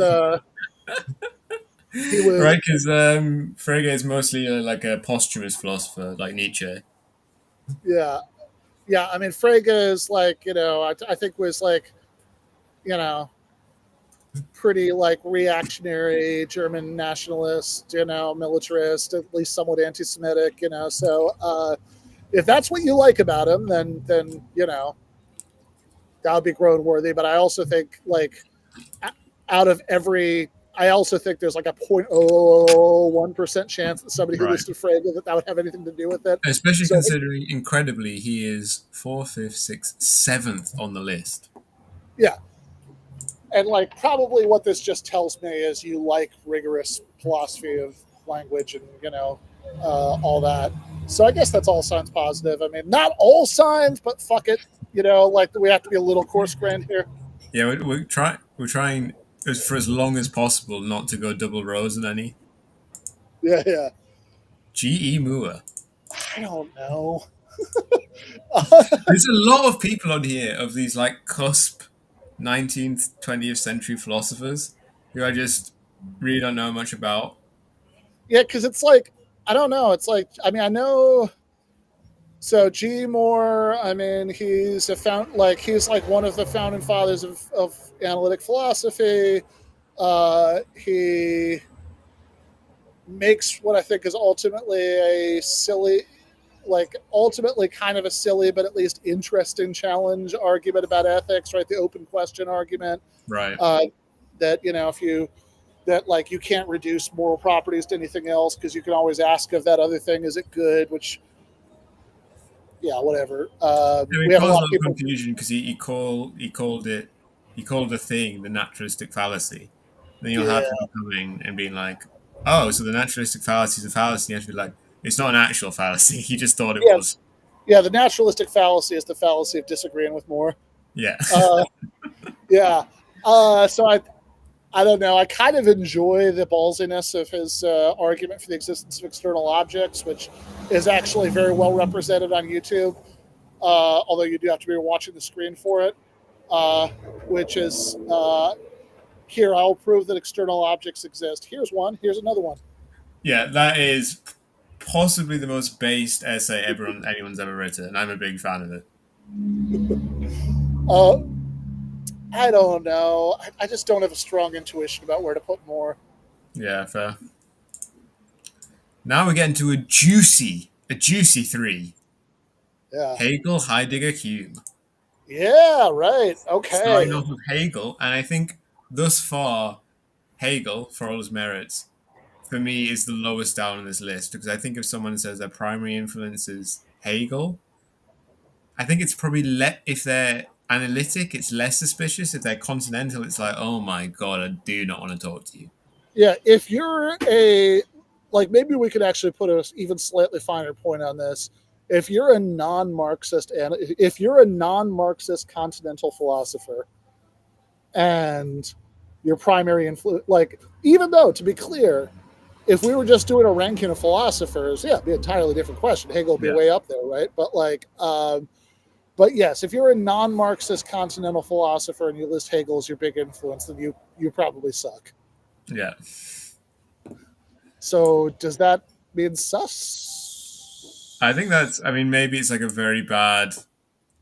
he would. Right, because Frege is mostly like a posthumous philosopher, like Nietzsche. Yeah. I mean, Frege is like, I think was like, pretty like reactionary German nationalist, militarist, at least somewhat anti-Semitic, So if that's what you like about him, then that would be grown worthy. But I also think like I also think there's like a 0.01% chance that somebody who listed Frege that would have anything to do with it. Especially considering, incredibly, he is 4th, 5th, 6th, 7th on the list. Yeah. And like probably what this just tells me is you like rigorous philosophy of language and, all that. So I guess that's all signs positive. I mean, not all signs, but fuck it. Like we have to be a little coarse-grained here. Yeah, we're trying for as long as possible not to go double rows in any. Yeah. G.E. Moore. I don't know. There's a lot of people on here of these like cusp 19th, 20th century philosophers who I just really don't know much about. Yeah, because it's like, I don't know. It's like, I mean, I know. So G. Moore, I mean, he's like one of the founding fathers of analytic philosophy. He makes what I think is ultimately a silly, ultimately kind of a silly, but at least interesting challenge argument about ethics, right? The open question argument. Right. That, you can't reduce moral properties to anything else because you can always ask of that other thing, is it good? Which, yeah, whatever. We have a lot of confusion because he called the thing the naturalistic fallacy. Then you'll have him coming and being like, oh, so the naturalistic fallacy is a fallacy. You have to be like, it's not an actual fallacy. He just thought it was. Yeah, the naturalistic fallacy is the fallacy of disagreeing with Moore. Yeah. Yeah. So I don't know. I kind of enjoy the ballsiness of his argument for the existence of external objects, which is actually very well represented on YouTube. Although you do have to be watching the screen for it, which is here. I'll prove that external objects exist. Here's one. Here's another one. Yeah, that is possibly the most based essay anyone's ever written, and I'm a big fan of it. I don't know. I just don't have a strong intuition about where to put more. Yeah, fair. Now we're getting to a juicy 3. Yeah. Hegel, Heidegger, Hume. Yeah, right. Okay. Starting off with Hegel, and I think thus far, Hegel, for all his merits, for me is the lowest down on this list, because I think if someone says their primary influence is Hegel, I think it's probably if they're analytic, it's less suspicious. If they're continental, it's like, oh my god, I do not want to talk to you. Yeah, if you're maybe we could actually put an even slightly finer point on this. If you're a non-Marxist continental philosopher, and your primary influence, even though, to be clear, if we were just doing a ranking of philosophers, yeah, it'd be an entirely different question. Hegel would be way up there, right? But yes, if you're a non-Marxist continental philosopher and you list Hegel as your big influence, then you probably suck. Yeah. So does that mean sus? I think maybe it's like a very bad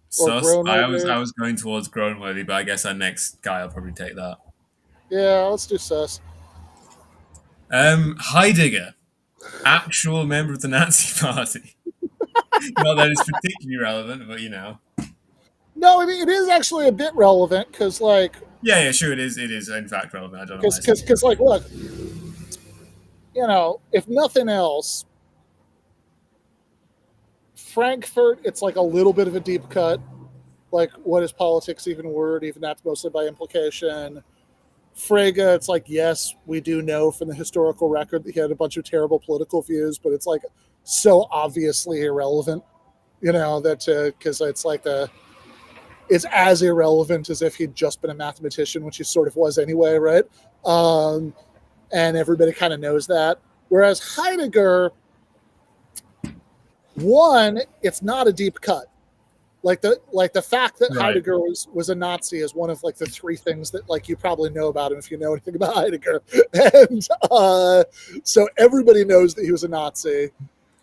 sus. I was going towards grown-worthy, but I guess our next guy will probably take that. Yeah, let's do sus. Heidegger, actual member of the Nazi Party. Not that it's particularly relevant, but you know. No, it is actually a bit relevant because, yeah, sure, it is. It is in fact relevant. I don't know. Because, look, if nothing else, Frankfurt, it's like a little bit of a deep cut. Like, what is politics even word? Even that's mostly by implication. Frege, it's like, yes, we do know from the historical record that he had a bunch of terrible political views, but it's like so obviously irrelevant, that because it's like it's as irrelevant as if he'd just been a mathematician, which he sort of was anyway, right? And everybody kind of knows that. Whereas Heidegger, one, it's not a deep cut. Like the fact that Heidegger was a Nazi is one of the 3 things that you probably know about him if you know anything about Heidegger, and so everybody knows that he was a Nazi,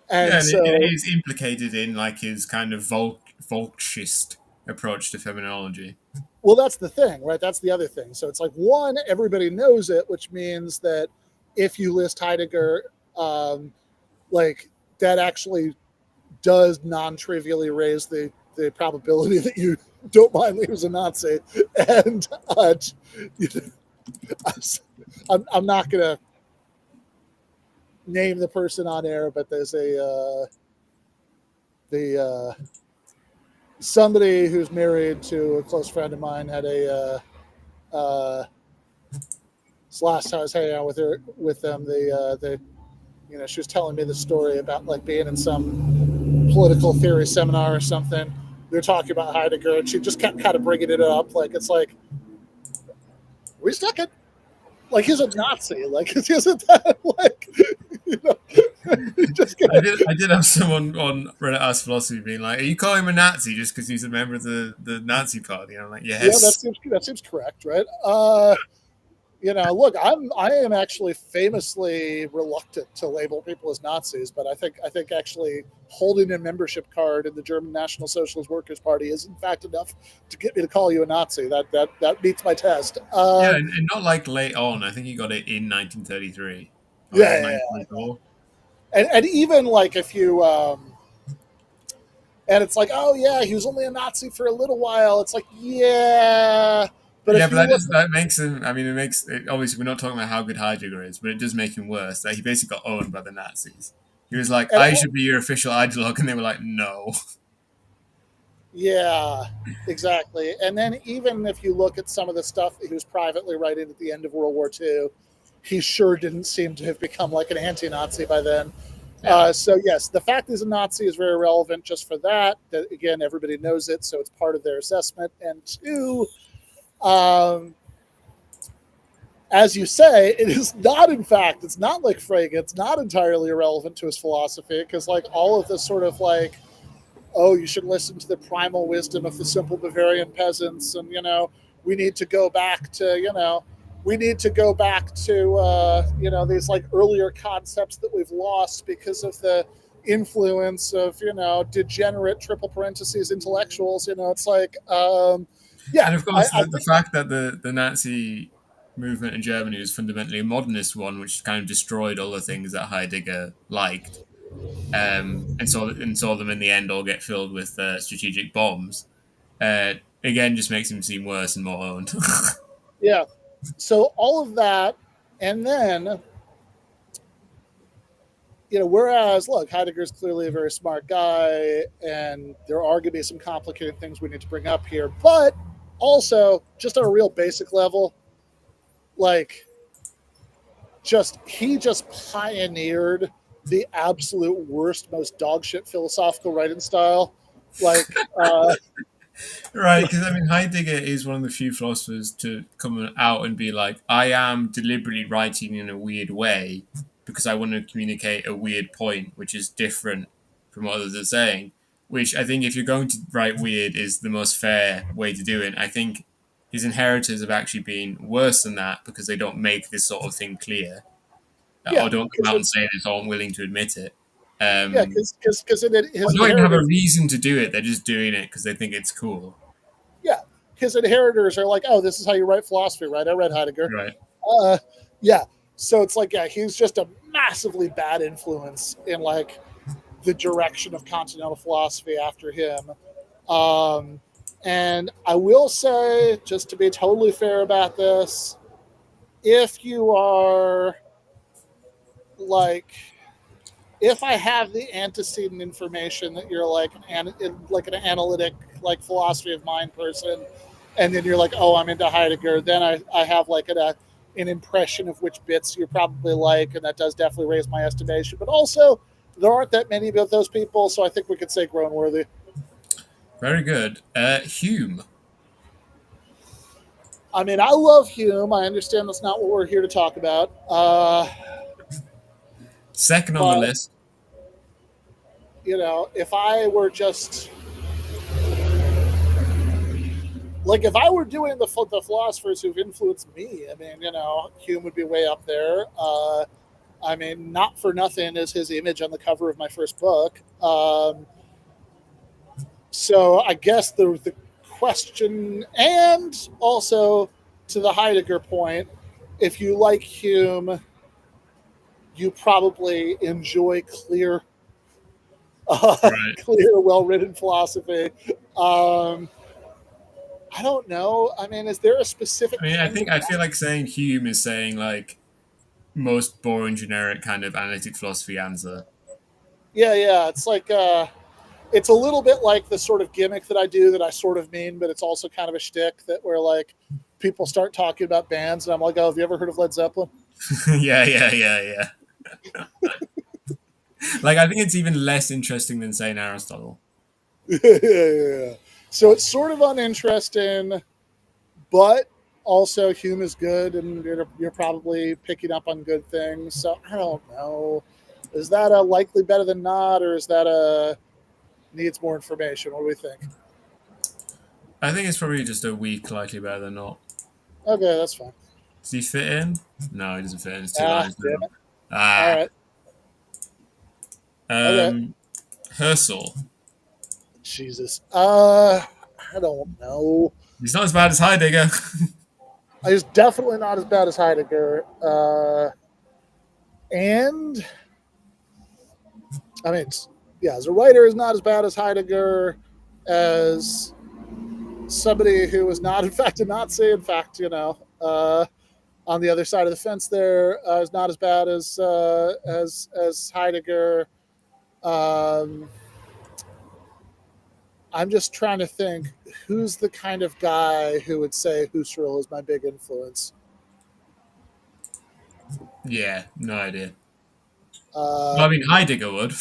and so he's implicated in his kind of Volkschist approach to feminology. Well, that's the thing, right? That's the other thing. So it's one, everybody knows it, which means that if you list Heidegger, that actually does non-trivially raise the probability that you don't mind that he was a Nazi. And I'm not going to name the person on air, but there's somebody who's married to a close friend of mine had this last time I was hanging out with them, she was telling me the story about being in some political theory seminar or something. We were talking about Heidegger, and she just kept kind of bringing it up. We stuck it. He's a Nazi. Isn't that I did have someone on Reddit Ask Philosophy being like, "Are you calling him a Nazi just because he's a member of the Nazi Party?" And I'm like, "Yes." Yeah, that seems correct, right? Look, I am actually famously reluctant to label people as Nazis, but I think actually holding a membership card in the German National Socialist Workers' Party is in fact enough to get me to call you a Nazi. That meets my test. And not late on. I think he got it in 1933. Yeah. And even if you and it's oh yeah, he was only a Nazi for a little while. It's yeah. But that makes him. I mean, it makes it, obviously we're not talking about how good Heidegger is, but it does make him worse that he basically got owned by the Nazis. He was like, "I should be your official ideologue," and they were like, "No." Yeah, exactly. And then even if you look at some of the stuff that he was privately writing at the end of World War II, he sure didn't seem to have become an anti-Nazi by then. Yeah. So yes, the fact he's a Nazi is very relevant just for that. That again, everybody knows it, so it's part of their assessment. And 2. as you say, it is not, in fact, it's not like Frege. It's not entirely irrelevant to his philosophy, because like all of this sort of like, oh, you should listen to the primal wisdom of the simple Bavarian peasants, and we need to go back to these like earlier concepts that we've lost because of the influence of degenerate triple parentheses intellectuals. It's like yeah, And of course, I the fact that the Nazi movement in Germany was fundamentally a modernist one, which kind of destroyed all the things that Heidegger liked, and saw them in the end all get filled with strategic bombs. Again, just makes him seem worse and more owned. yeah. So all of that, and then whereas look, Heidegger's clearly a very smart guy, and there are going to be some complicated things we need to bring up here, but also just on a real basic level, like he just pioneered the absolute worst, most dogshit philosophical writing style. Like, Right, because I mean, Heidegger is one of the few philosophers to come out and be like, I am deliberately writing in a weird way because I want to communicate a weird point, which is different from what others are saying. Which I think, if you're going to write weird, is the most fair way to do it. I think his inheritors have actually been worse than that because they don't make this sort of thing clear, yeah, or don't come out and say this, or aren't willing to admit it. yeah, because his Don't even have a inheritors, reason to do it. They're just doing it because they think it's cool. yeah, his inheritors are like, oh, this is how you write philosophy, right? I read Heidegger. Right. Yeah. So it's like, yeah, he's just a massively bad influence in like the direction of continental philosophy after him. And I will say, just to be totally fair about this, if you are like, if I have the antecedent information that you're like an analytic, like philosophy of mind person, and then you're like, oh, I'm into Heidegger, then I have like an impression of which bits you probably like, and that does definitely raise my estimation. But also, there aren't that many of those people, so I think we could say grown worthy. Very good. Hume. I mean, I love Hume. I understand that's not what we're here to talk about. Second on the But, list. if I were just like, if I were doing the philosophers who've influenced me, I mean, Hume would be way up there. I mean, not for nothing is his image on the cover of my first book. So I guess the question, and also to the Heidegger point, if you like Hume, you probably enjoy clear, Right. clear, well-written philosophy. I don't know. I mean, is there a specific? I mean, I feel like saying Hume is saying like most boring, generic kind of analytic philosophy answer. Yeah. It's like it's a little bit like the sort of gimmick that I do that I sort of mean, but it's also kind of a shtick that where like people start talking about bands, and I'm like, oh, have you ever heard of Led Zeppelin? Yeah. Like, I think it's even less interesting than saying Aristotle. Yeah. So it's sort of uninteresting, but also Hume is good, and you're probably picking up on good things. So I don't know. Is that a likely better than not, or is that a needs more information? What do we think? I think it's probably just a week likely better than not. Okay, that's fine. Does he fit in? No, he doesn't fit in. It's two lines Damn now. it. All right. Okay. Herschel. Jesus. I don't know. He's not as bad as Heidegger. He's definitely not as bad as Heidegger. And I mean, yeah, as a writer, is not as bad as Heidegger. As somebody who was not, in fact, a Nazi, in fact, on the other side of the fence, there is not as bad as Heidegger. I'm just trying to think who's the kind of guy who would say Husserl is my big influence. Yeah, no idea. Well, I mean, Heidegger would.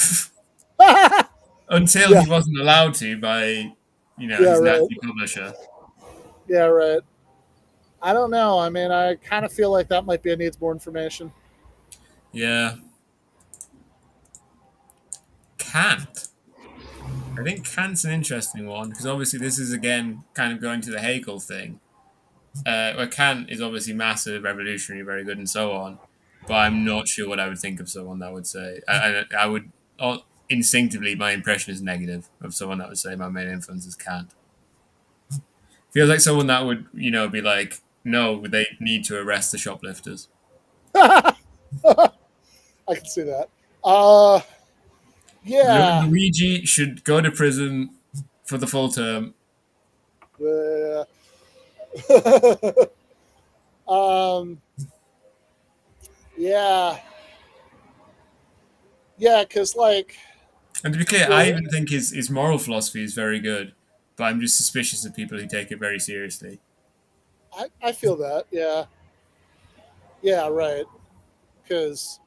Until he wasn't allowed to by, his Nazi publisher. Yeah, right. I don't know. I mean, I kind of feel like that might be a needs more information. Yeah. Kant. I think Kant's an interesting one because obviously this is again kind of going to the Hegel thing, where Kant is obviously massive, revolutionary, very good, and so on. But I'm not sure what I would think of someone that would say. I would instinctively, my impression is negative of someone that would say my main influence is Kant. Feels like someone that would, be like, no, they need to arrest the shoplifters. I can see that. Yeah. Luigi should go to prison for the full term. um, yeah. Yeah, because, like. And to be clear, I even think his moral philosophy is very good, but I'm just suspicious of people who take it very seriously. I feel that, yeah. Yeah, right. Because,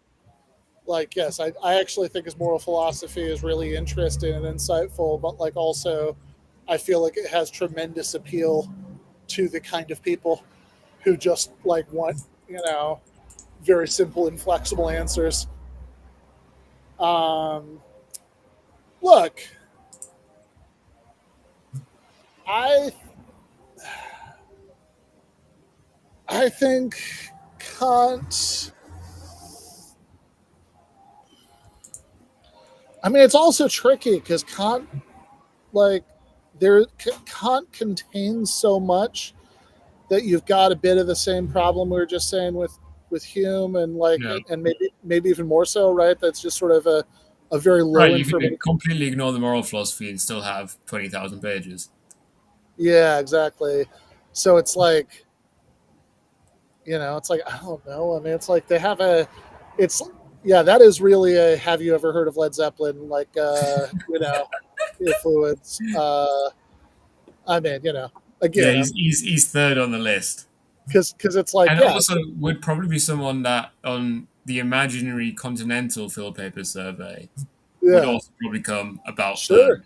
like, yes, I actually think his moral philosophy is really interesting and insightful, but, like, also, I feel like it has tremendous appeal to the kind of people who just, like, want, very simple, inflexible answers. Um, Look, I I think Kant. I mean, it's also tricky because Kant, like, Kant contains so much that you've got a bit of the same problem we were just saying with Hume and like Yeah. and maybe even more so, right? That's just sort of a very low Right, you information. can completely ignore the moral philosophy and still have 20,000 pages. Yeah, exactly. So it's like, it's like, I don't know. I mean, it's like they have it's, yeah, that is really a, have you ever heard of Led Zeppelin? Like, influence. I mean, Yeah, again, he's third on the list. because it's like, And yeah, also would probably be someone that on the imaginary continental Phil paper survey would yeah, also probably come about sure. third.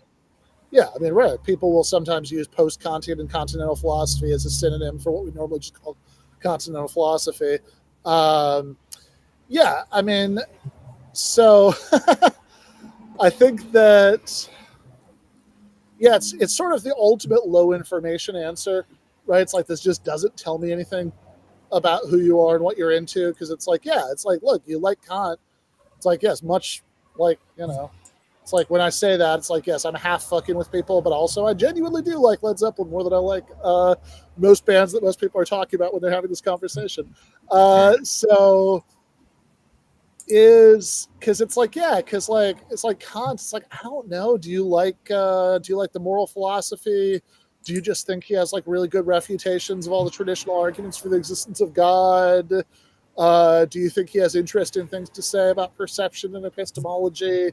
Yeah, I mean, right. People will sometimes use post-Kantian and continental philosophy as a synonym for what we normally just call continental philosophy. Um, yeah, I mean, so I think that, yeah, it's sort of the ultimate low information answer, right? It's like, this just doesn't tell me anything about who you are and what you're into, because it's like, yeah, it's like, look, you like Kant. It's like, yes, much like, it's like when I say that, it's like, yes, I'm half fucking with people, but also I genuinely do like Led Zeppelin more than I like most bands that most people are talking about when they're having this conversation. So is because it's like, yeah, because like it's like Kant. It's like, I don't know. Do you like the moral philosophy? Do you just think he has like really good refutations of all the traditional arguments for the existence of God? Do you think he has interesting things to say about perception and epistemology?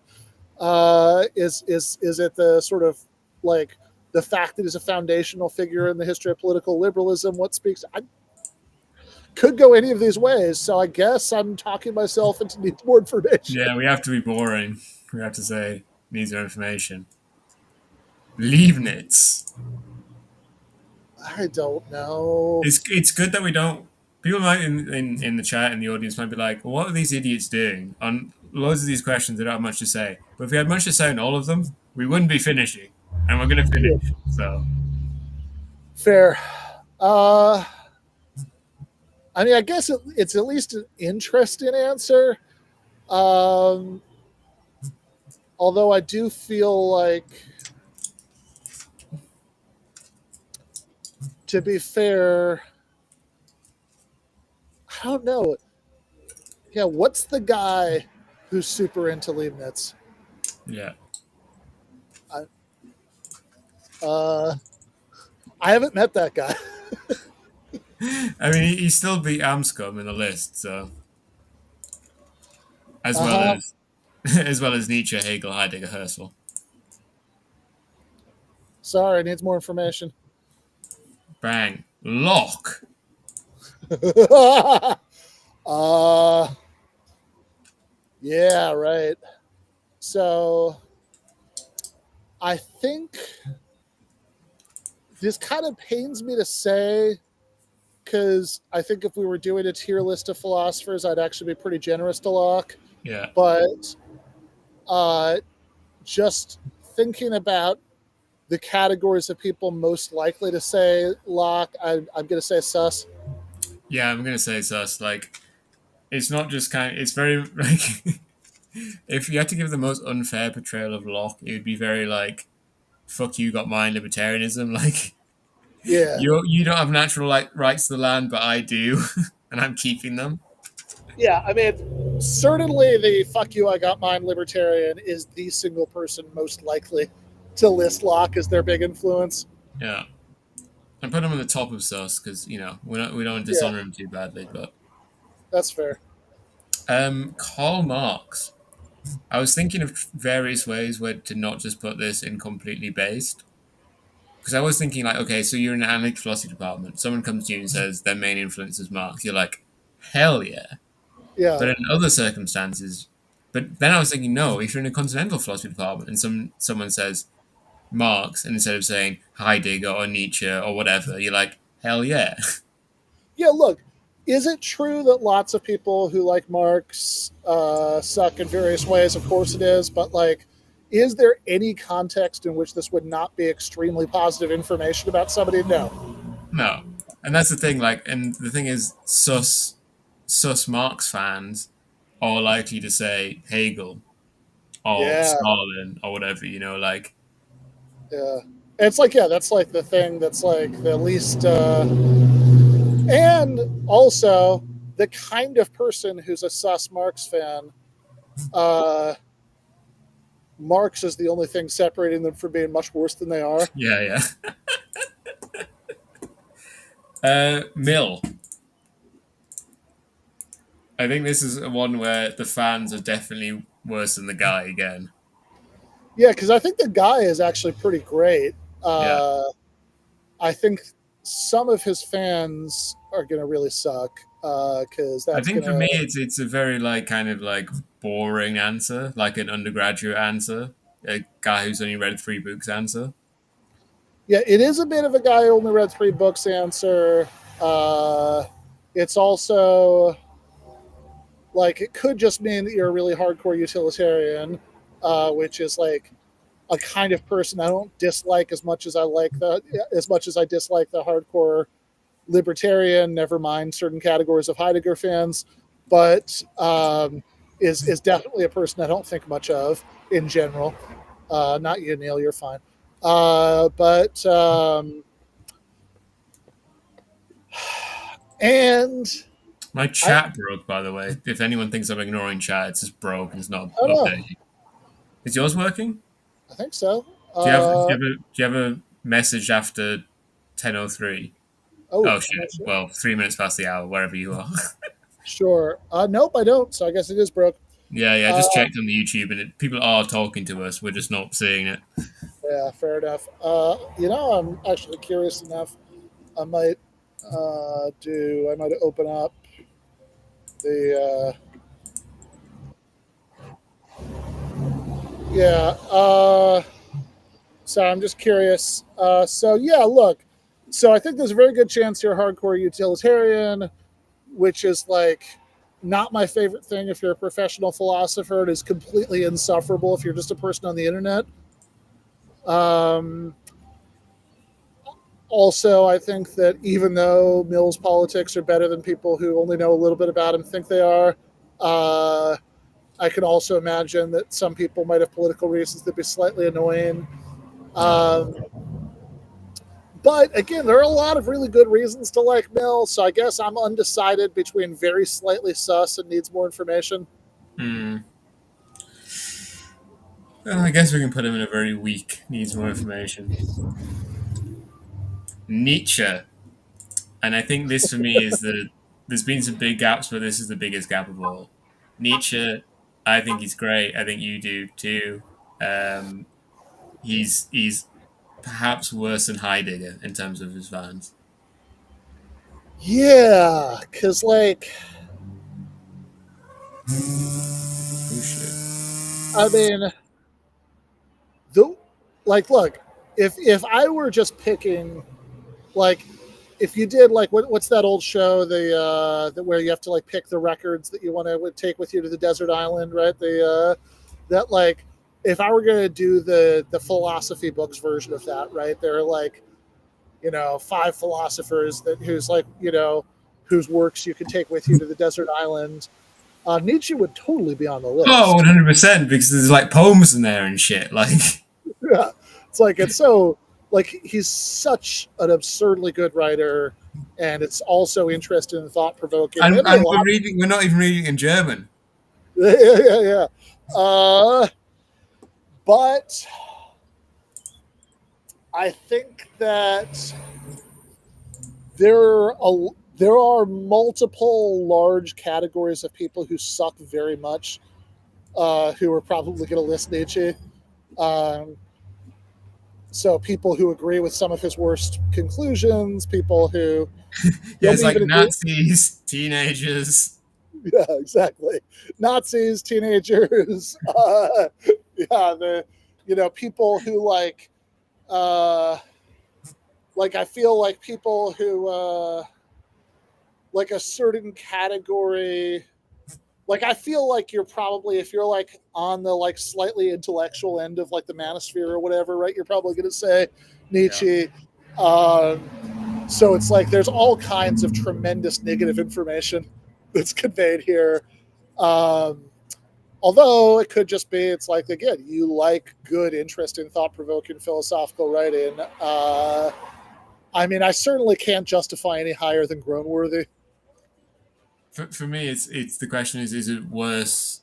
Is it the sort of like the fact that he's a foundational figure in the history of political liberalism? What speaks? I could go any of these ways, so I guess I'm talking myself into need more information. Yeah, we have to be boring. We have to say needs more information. Leibniz. I don't know. It's good that we don't. People might in the chat in the audience might be like, well, "What are these idiots doing?" On loads of these questions, they don't have much to say. But if we had much to say on all of them, we wouldn't be finishing, and we're going to finish. So Fair. I mean, I guess it's at least an interesting answer. Um, Although I do feel like, to be fair, I don't know. Yeah, what's the guy who's super into Leibniz? yeah, Uh, I haven't met that guy. I mean he still beat Amscom in the list, so as well Uh-huh. as as well as Nietzsche, Hegel, Heidegger, Husserl. Sorry, needs more information. Bang, Locke. uh, yeah, right. So I think this kind of pains me to say, because I think if we were doing a tier list of philosophers, I'd actually be pretty generous to Locke. Yeah. But just thinking about the categories of people most likely to say Locke, I'm going to say sus. Yeah, I'm gonna say sus. Like, it's not just it's very like if you had to give the most unfair portrayal of Locke, it would be very like, fuck you, got mine libertarianism. Like, Yeah. you don't have natural like rights to the land, but I do, and I'm keeping them. Yeah, I mean, certainly the fuck you, I got mine libertarian is the single person most likely to list Locke as their big influence. Yeah. I put him on the top of sus because, we don't dishonor him too badly, but that's fair. Karl Marx. I was thinking of various ways where to not just put this in completely based. Because I was thinking, like, okay, so you're in an analytic philosophy department. Someone comes to you and says their main influence is Marx. You're like, hell yeah. Yeah. But in other circumstances, but then I was thinking, no, if you're in a continental philosophy department and someone says Marx, and instead of saying Heidegger or Nietzsche or whatever, you're like, hell yeah. Yeah, look, is it true that lots of people who like Marx suck in various ways? Of course it is, but like, is there any context in which this would not be extremely positive information about somebody? No. No. And that's the thing, like, and the thing is, sus Marx fans are likely to say Hegel or Stalin or whatever, like. Yeah. It's like, yeah, that's like the thing that's like the least, and also the kind of person who's a sus Marx fan, Marx is the only thing separating them from being much worse than they are. Yeah. Mill. I think this is one where the fans are definitely worse than the guy again. Yeah, because I think the guy is actually pretty great. Yeah. I think some of his fans are going to really suck. Because I think for me, it's a very like kind of like boring answer, like an undergraduate answer, a guy who's only read 3 books answer. Yeah, it is a bit of a guy who only read 3 books answer. It's also like it could just mean that you're a really hardcore utilitarian, which is like a kind of person I don't dislike as much as I dislike the hardcore libertarian. Never mind certain categories of Heidegger fans, but is definitely a person I don't think much of in general. Not you, Neil. You're fine. And my chat broke, by the way. If anyone thinks I'm ignoring chat, it's just broke and it's not updating. Is yours working? I think so. Do you have a message after 10:03? Oh shit! Sure. Well, 3 minutes past the hour, wherever you are. Sure. Nope, I don't. So I guess it is broke. Yeah. I just checked on the YouTube, and people are talking to us. We're just not seeing it. Yeah, fair enough. I'm actually curious enough. I might open up the. So I'm just curious. Look. So I think there's a very good chance you're a hardcore utilitarian, which is like not my favorite thing if you're a professional philosopher. It is completely insufferable if you're just a person on the internet. Also, I think that even though Mill's politics are better than people who only know a little bit about him think they are, I can also imagine that some people might have political reasons that be slightly annoying. But again, there are a lot of really good reasons to like Mill, so I guess I'm undecided between very slightly sus and needs more information. Well, I guess we can put him in a very weak, needs more information. Nietzsche. And I think this for me is there's been some big gaps, but this is the biggest gap of all. Nietzsche, I think he's great. I think you do too. He's perhaps worse than Heidegger in terms of his fans. Yeah, because like, I mean, look, if I were just picking, like, if you did like what's that old show that where you have to like pick the records that you want to take with you to the desert island, right? That like if I were going to do the philosophy books version of that, right? There are like 5 philosophers who's like whose works you can take with you to the desert island. Nietzsche would totally be on the Oh, list. 100%, because there's like poems in there and shit. Like, Yeah, it's like it's so like he's such an absurdly good writer, and it's also interesting and thought provoking. and we're not even reading in German. Yeah. But I think that there are multiple large categories of people who suck very much, who are probably going to list Nietzsche. So people who agree with some of his worst conclusions, people who Yeah, it's like Nazis, teenagers. Yeah, exactly. Nazis, teenagers. People who I feel like people who like a certain category. Like I feel like you're probably, if you're like on the like slightly intellectual end of like the manosphere or whatever, right? You're probably going to say Nietzsche. Yeah. So it's like there's all kinds of tremendous negative information that's conveyed here. Although it could just be, it's like, again, you like good, interesting, thought-provoking philosophical writing. I mean, I certainly can't justify any higher than Grownworthy. For me, it's the question is it worse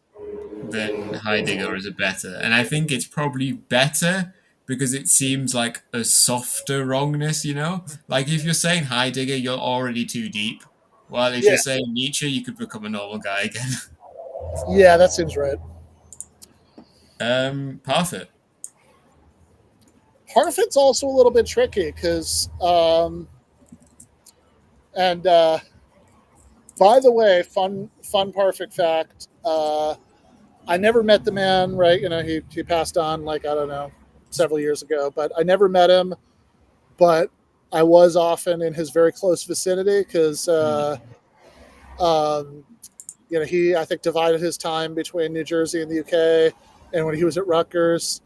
than Heidegger or is it better? And I think it's probably better because it seems like a softer wrongness, Like if you're saying Heidegger, you're already too deep. While if you're saying Nietzsche, you could become a normal guy again. Yeah, that seems right. Parfit. Parfit's also a little bit tricky because, by the way, fun Parfit fact. I never met the man, right? He passed on like, I don't know, several years ago, but I never met him. But I was often in his very close vicinity because, he, I think, divided his time between New Jersey and the UK. And when he was at Rutgers,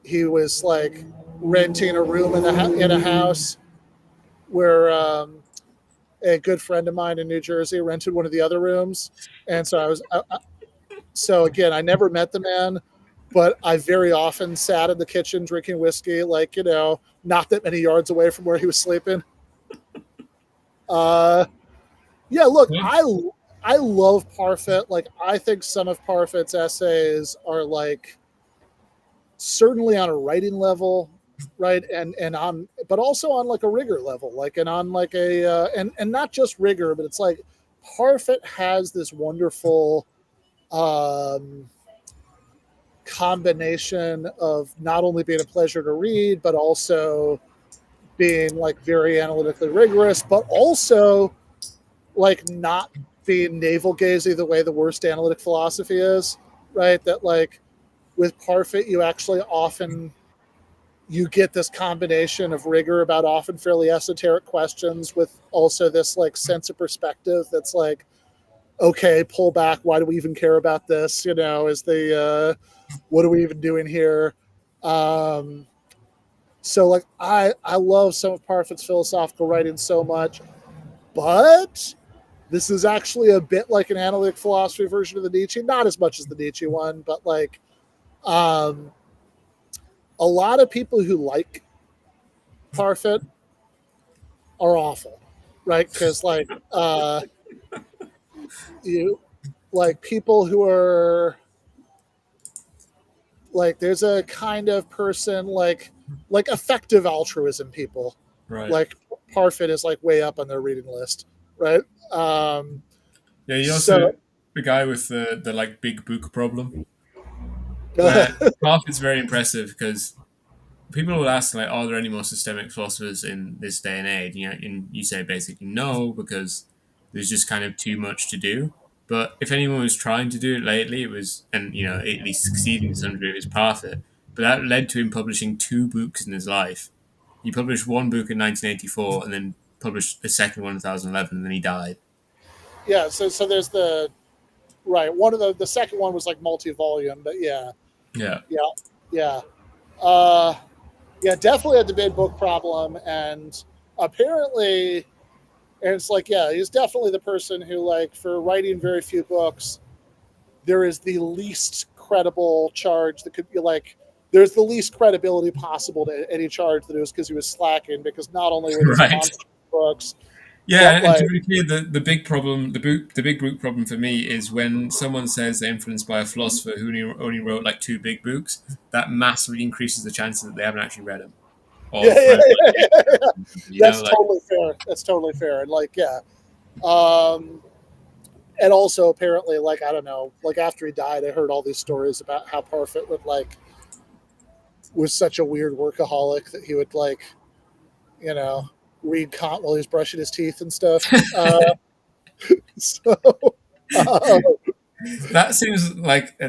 he was like renting a room in a house where a good friend of mine in New Jersey rented one of the other rooms. And so so again, I never met the man, but I very often sat in the kitchen drinking whiskey, like, not that many yards away from where he was sleeping. Yeah, look, I love Parfit. Like, I think some of Parfit's essays are like certainly on a writing level, right, and on, but also on like a rigor level, like, and on like a and not just rigor, but it's like Parfit has this wonderful combination of not only being a pleasure to read, but also being like very analytically rigorous, but also like not being navel gazing the way the worst analytic philosophy is, right? That like with Parfit, you actually often you get this combination of rigor about often fairly esoteric questions with also this like sense of perspective that's like, okay, pull back. Why do we even care about this? Is the what are we even doing here? So like I love some of Parfit's philosophical writing so much, but this is actually a bit like an analytic philosophy version of the Nietzsche, not as much as the Nietzsche one, but like a lot of people who like Parfit are awful, right? Because like people who are like, there's a kind of person like effective altruism people, right? Like Parfit is like way up on their reading list, right? Yeah, you also the guy with the like big book problem. Parfit's very impressive because people will ask like, are there any more systemic philosophers in this day and age? And you say basically no, because there's just kind of too much to do. But if anyone was trying to do it lately, it was, and at least succeeding to some degree, it was Parfit. But that led to him publishing 2 books in his life. He published one book in 1984 and then published the second one in 2011, and then he died. Yeah, so there's the right one of the second one was like multi-volume, but yeah, Yeah. yeah. Uh, yeah, definitely had the big book problem, and apparently, and it's like, yeah, he's definitely the person who, like, for writing very few books, there is the least credible charge that could be like, there's the least credibility possible to any charge that it was because he was slacking, because not only were these Right. monster books, Yeah, but, and to like, be clear, the big problem, the big book problem for me is when someone says they're influenced by a philosopher who only wrote like 2 big books, that massively increases the chances that they haven't actually read them. Or yeah, read, like, that's like, totally fair. That's totally fair. And, like, yeah. And also, apparently, like, I don't know, like, after he died, I heard all these stories about how Parfit would, like, was such a weird workaholic that he would, like, you know, read Kant while he was brushing his teeth and stuff. So, that seems like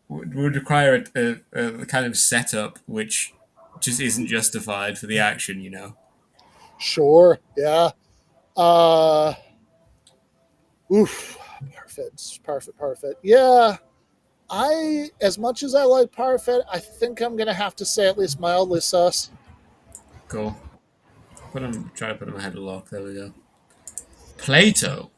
would require a kind of setup which just isn't justified for the action, you know. sure, yeah. Oof, Parfit. Yeah, as much as I like Parfit, I think I'm gonna have to say at least mildly sus. Cool. Try to put him ahead of Locke. There we go. Plato.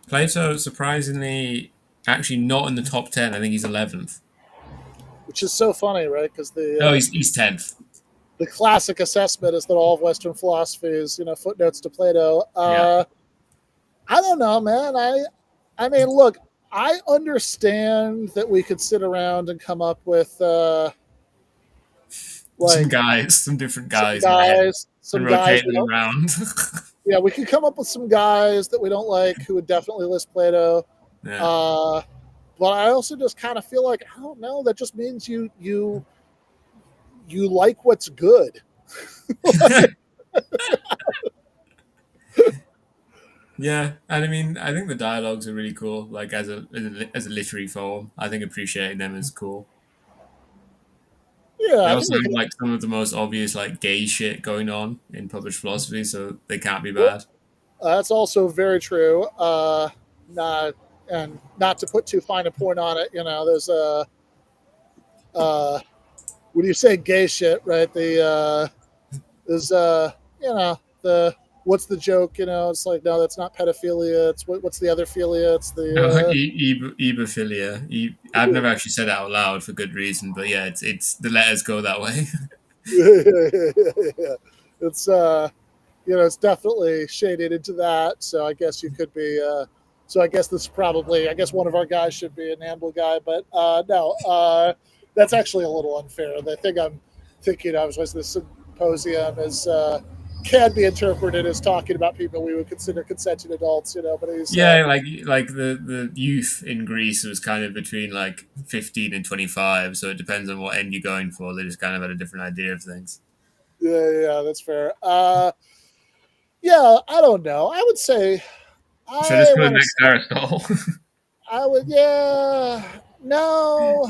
Plato, surprisingly, actually not in the top 10. I think he's 11th. Which is so funny, right? Because No, he's 10th. the classic assessment is that all of Western philosophy is, footnotes to Plato. Yeah. I don't know, man. I mean, look, I understand that we could sit around and come up with Some different guys, some and guys rotate them around. Yeah, we could come up with some guys that we don't like who would definitely list Plato. Yeah. But I also just kind of feel like, I don't know, that just means you like what's good. Yeah, and I mean, I think the dialogues are really cool. Like as a literary form, I think appreciating them is cool. Yeah, They I also think have like some of the most obvious like gay shit going on in published philosophy, so they can't be well, bad. that's also very true. Not to put too fine a point on it, there's when you say gay shit, right? There's the what's the joke? It's like, no, that's not pedophilia. It's what's the other philia? It's the Ebophilia. I've never actually said it out loud for good reason, but yeah, it's the letters go that way. yeah. It's it's definitely shaded into that. So I guess you could be. So I guess this probably. I guess one of our guys should be an Amble guy, but no. That's actually a little unfair. The thing I'm thinking of was the symposium is can be interpreted as talking about people we would consider consenting adults, but he's like the youth in Greece was kind of between like 15 and 25, so it depends on what end you're going for. They just kind of had a different idea of things. Yeah, that's fair. Yeah, I don't know. I would say Should I just go next Aristotle? I would, yeah. No,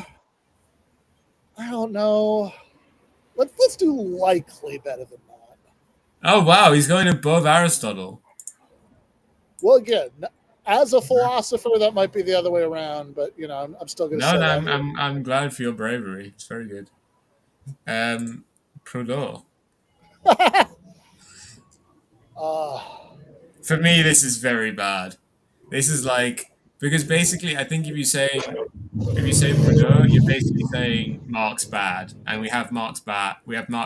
I don't know. Let's do likely better than that. Oh wow, he's going above Aristotle. Well, again, as a philosopher, that might be the other way around, but I'm still going to say that. I'm glad for your bravery. It's very good. Proudhon. For me, this is very bad. This is like, because basically, I think if you say Proudhon, you're basically saying Marx bad, and we have Marx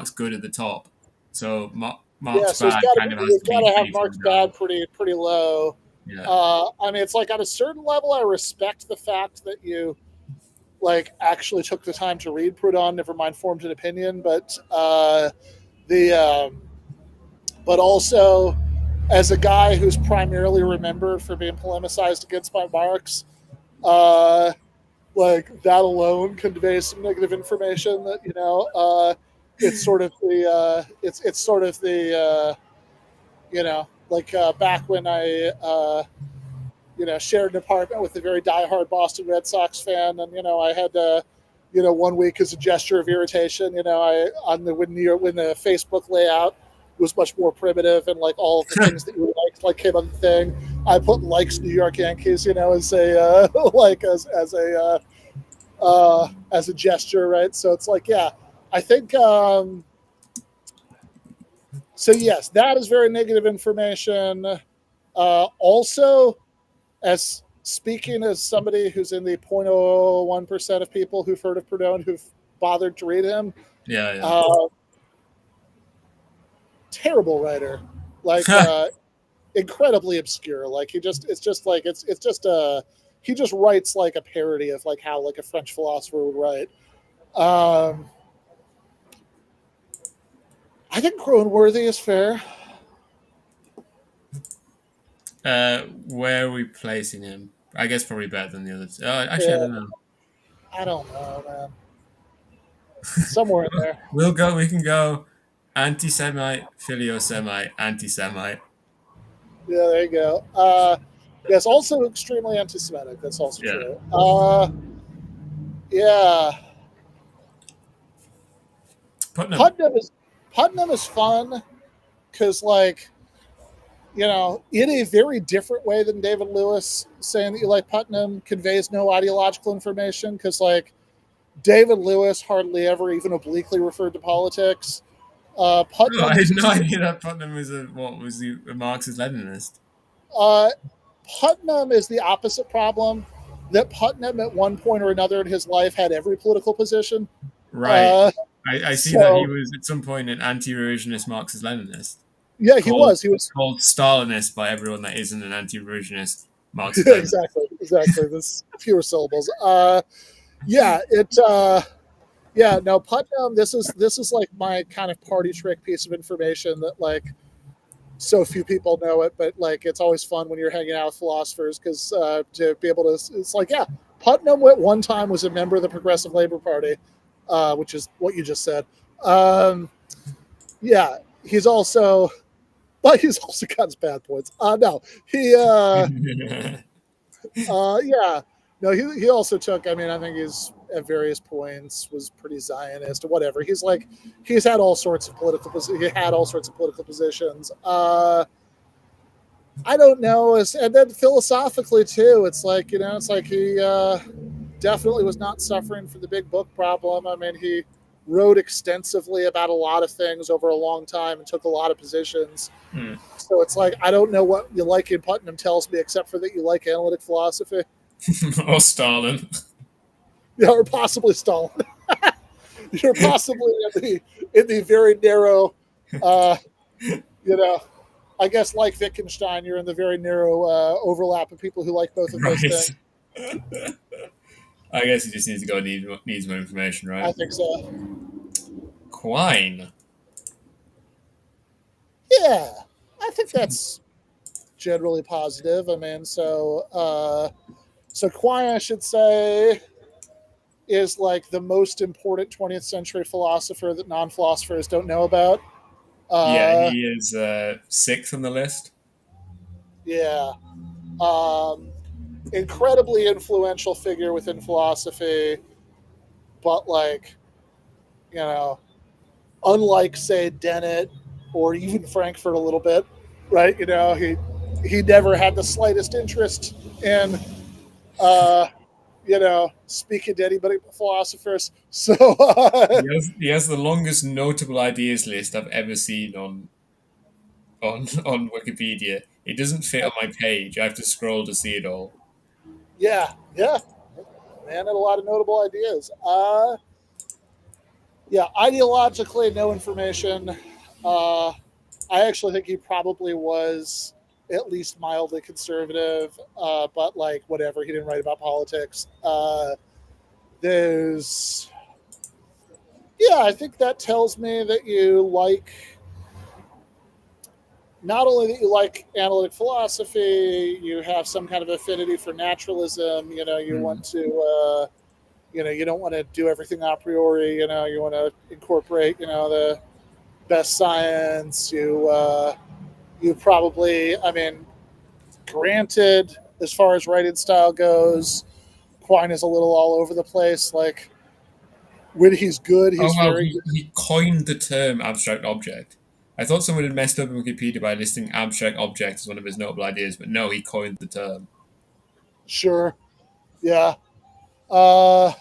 good at the top. So Marx so bad kind of has we've to got be to have Marx bad pretty low. Yeah. I mean, it's like at a certain level, I respect the fact that you actually took the time to read Proudhon, never mind formed an opinion, but but also as a guy who's primarily remembered for being polemicized against by Marx, that alone conveys some negative information that it's sort of the it's sort of the back when I shared an apartment with a very diehard Boston Red Sox fan, and I had to 1 week as a gesture of irritation. When the Facebook layout was much more primitive and like all of the things that you liked like came on the thing, I put likes New York Yankees, as a as a gesture, right? So it's like, yeah, I think. So yes, that is very negative information. Also, as speaking as somebody who's in the 0.01% of people who've heard of Proudhon who've bothered to read him. Yeah. Terrible writer, like incredibly obscure. Like he just writes like a parody of like how like a French philosopher would write. I think Groenworthy is fair. Where are we placing him? I guess probably better than the others. Actually, I don't know. I don't know, man. Somewhere in there. We can go anti-Semite, filio-Semite, anti-Semite. Yeah, there you go. Yes, also extremely anti-Semitic. That's also true. Yeah. Putnam is fun because, like, in a very different way than David Lewis, saying that you like Putnam conveys no ideological information because, like, David Lewis hardly ever even obliquely referred to politics. Putnam I had no idea that Putnam was a Marxist-Leninist. Putnam is the opposite problem, that Putnam at one point or another in his life had every political position. Right. I see that he was at some point an anti-revisionist Marxist-Leninist. Yeah, he was. He was called Stalinist by everyone that isn't an anti-revisionist Marxist-Leninist. Exactly. There's fewer syllables. Putnam. This is like my kind of party trick piece of information that like so few people know it, but like it's always fun when you're hanging out with philosophers because to be able to, it's like, yeah, Putnam at one time was a member of the Progressive Labor Party, which is what you just said. He's also got his bad points. He also took, I think he's at various points was pretty Zionist or whatever. He's had all sorts of political positions. I don't know. And then philosophically too, it's like he definitely was not suffering from the big book problem. He wrote extensively about a lot of things over a long time and took a lot of positions. So it's like, I don't know what you like in Putnam tells me, except for that you like analytic philosophy. Or Stalin. Yeah, or possibly Stalin. You're possibly in the very narrow, I guess like Wittgenstein, you're in the very narrow overlap of people who like both of those things. I guess you just need to go needs more information, right? I think so. Quine. Yeah, I think that's generally positive. So Quine, I should say, is like the most important 20th century philosopher that non-philosophers don't know about. He is sixth on the list. Yeah. Incredibly influential figure within philosophy, but unlike, say, Dennett or even Frankfurt a little bit, right? He never had the slightest interest in speaking to anybody but philosophers. So he has the longest notable ideas list I've ever seen on Wikipedia. It doesn't fit on my page. I have to scroll to see it all. Yeah. Man had a lot of notable ideas. Ideologically, no information. I actually think he probably was at least mildly conservative, but like whatever, he didn't write about politics. I think that tells me that you like, not only that you like analytic philosophy, you have some kind of affinity for naturalism. You want to, you don't want to do everything a priori. You want to incorporate, the best science. You probably, granted, as far as writing style goes, Quine is a little all over the place. Like, when he's good, Oh, he's wow, very he coined the term abstract object. I thought someone had messed up in Wikipedia by listing abstract object as one of his notable ideas, but no, he coined the term. sure. Yeah. Uh,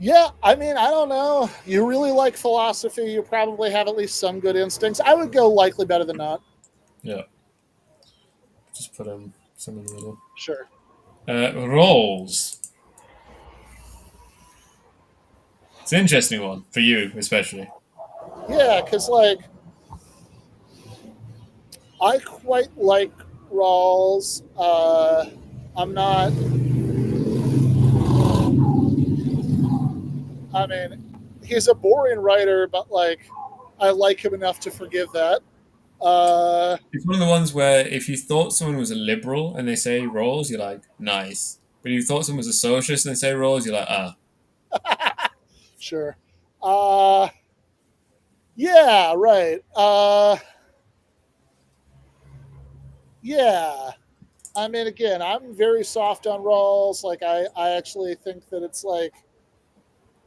yeah, I mean, I don't know. You really like philosophy. You probably have at least some good instincts. I would go likely better than not. Yeah. Just put some in the middle. Sure. Rawls. It's an interesting one, for you especially. Yeah, because, like, I quite like Rawls. I'm not. I mean, he's a boring writer, but, like, I like him enough to forgive that. It's one of the ones where if you thought someone was a liberal and they say Rawls, you're like, nice. But if you thought someone was a socialist and they say Rawls, you're like, ah. Sure. Uh, yeah, right. Yeah. I mean, again, I'm very soft on Rawls. Like, I actually think that it's like,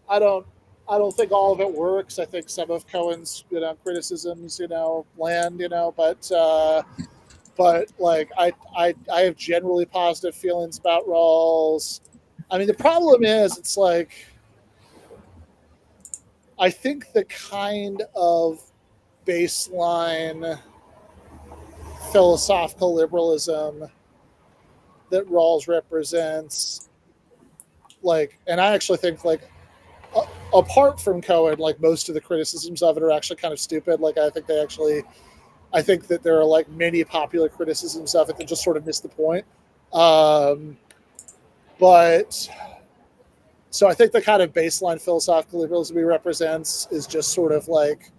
I don't, I don't think all of it works. I think some of Cohen's, criticisms, land, but like, I have generally positive feelings about Rawls. I mean, the problem is, it's like, I think the kind of baseline philosophical liberalism that Rawls represents, like, and I actually think, like, apart from Cohen, like, most of the criticisms of it are actually kind of stupid. Like, I think that there are, like, many popular criticisms of it that just sort of miss the point. But so I think the kind of baseline philosophical liberalism he represents is just sort of like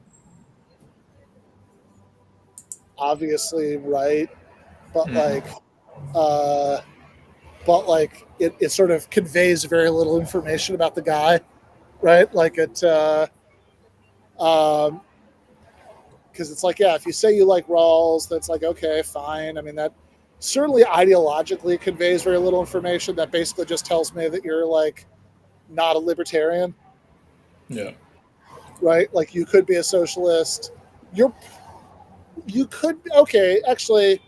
obviously right, but uh, it sort of conveys very little information about the guy, right? Like because it's like, yeah, if you say you like Rawls, that's like, okay, fine. I mean, that certainly ideologically conveys very little information. That basically just tells me that you're like not a libertarian. Yeah. Right? Like, you could be a socialist. You could, okay, actually,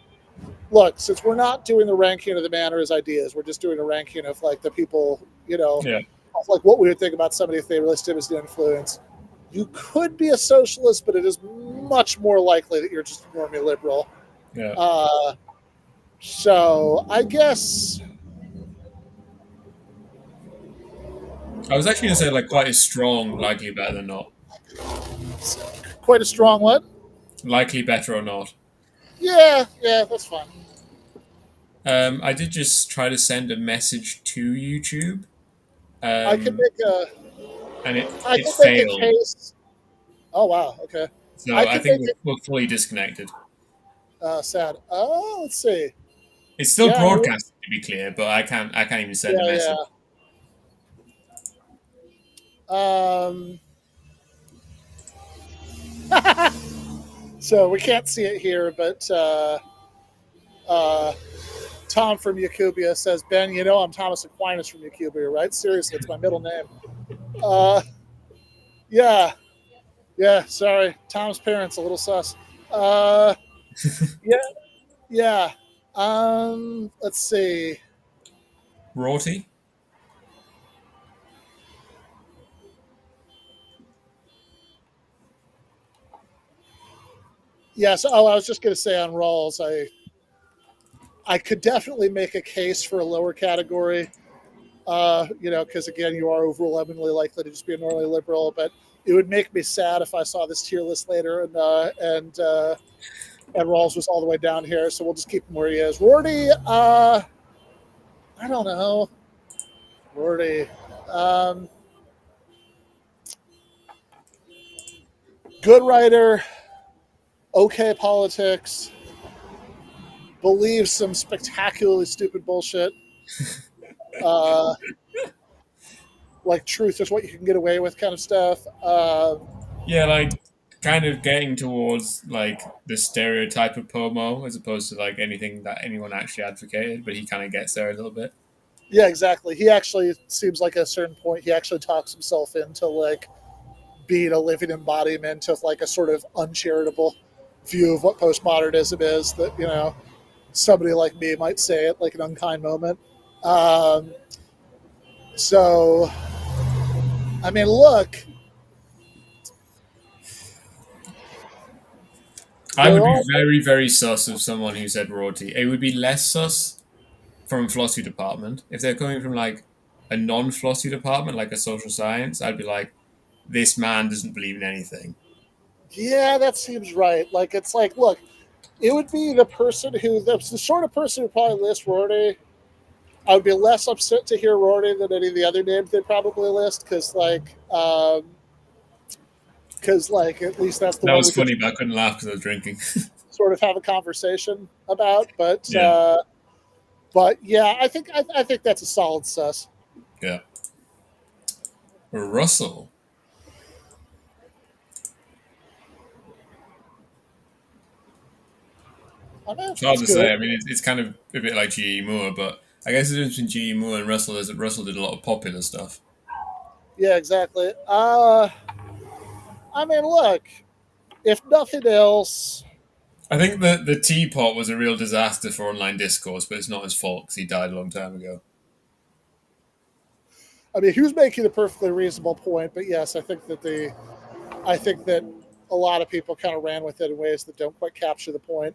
look, since we're not doing the ranking of the man or his ideas, we're just doing a ranking of, like, the people, Yeah. of, like, what we would think about somebody if they listed as an influence. You could be a socialist, but it is much more likely that you're just normally liberal. Yeah. So I guess, I was actually going to say, like, quite a strong, likely better than not. quite a strong what? Likely better or not. Yeah, that's fine. I did just try to send a message to YouTube. I could make a And it a failed. case. Oh wow, okay. So I I could think make we're fully disconnected. it sad. Oh, let's see. It's still Yeah, broadcasting, to be clear, but I can't even send a message. Yeah. So we can't see it here, but Tom from Yacubia says, Ben, I'm Thomas Aquinas from Yacubia, right? Seriously, it's my middle name. Yeah. Sorry, Tom's parents a little sus. Yeah. Let's see. Rorty? Yeah, so I was just going to say on Rawls, I could definitely make a case for a lower category, because again, you are overwhelmingly likely to just be a normally liberal, but it would make me sad if I saw this tier list later and Rawls was all the way down here, so we'll just keep him where he is. Rorty, I don't know. Rorty. Good writer, okay politics, believes some spectacularly stupid bullshit. Like truth is what you can get away with kind of stuff. Yeah, like kind of getting towards like the stereotype of Pomo as opposed to like anything that anyone actually advocated, but he kind of gets there a little bit. Yeah, exactly. He actually seems like at a certain point he actually talks himself into like being a living embodiment of like a sort of uncharitable view of what postmodernism is. That somebody like me might say at like an unkind moment. Um, so, I mean, look, I there would be are very, very sus of someone who said Rorty. It would be less sus from a philosophy department. If they're coming from like a non-philosophy department, like a social science, I'd be like, this man doesn't believe in anything. yeah, that seems right. Like it's like, look, it would be the person who the sort of person who probably lists Rorty. I would be less upset to hear Rorty than any of the other names they probably list because like at least that's the That one was we could funny, but I couldn't laugh because I was drinking. sort of have a conversation about. But Yeah, yeah, I think that's a solid sus. yeah. Russell. I mean, It's hard it's to good. say. I mean, it's kind of a bit like G.E. Moore, but I guess the difference between G.E. Moore and Russell is that Russell did a lot of popular stuff. Yeah, exactly. I mean, look, if nothing else, I think that the teapot was a real disaster for online discourse, but it's not his fault because he died a long time ago. I mean, he was making a perfectly reasonable point. But yes, I think that a lot of people kind of ran with it in ways that don't quite capture the point.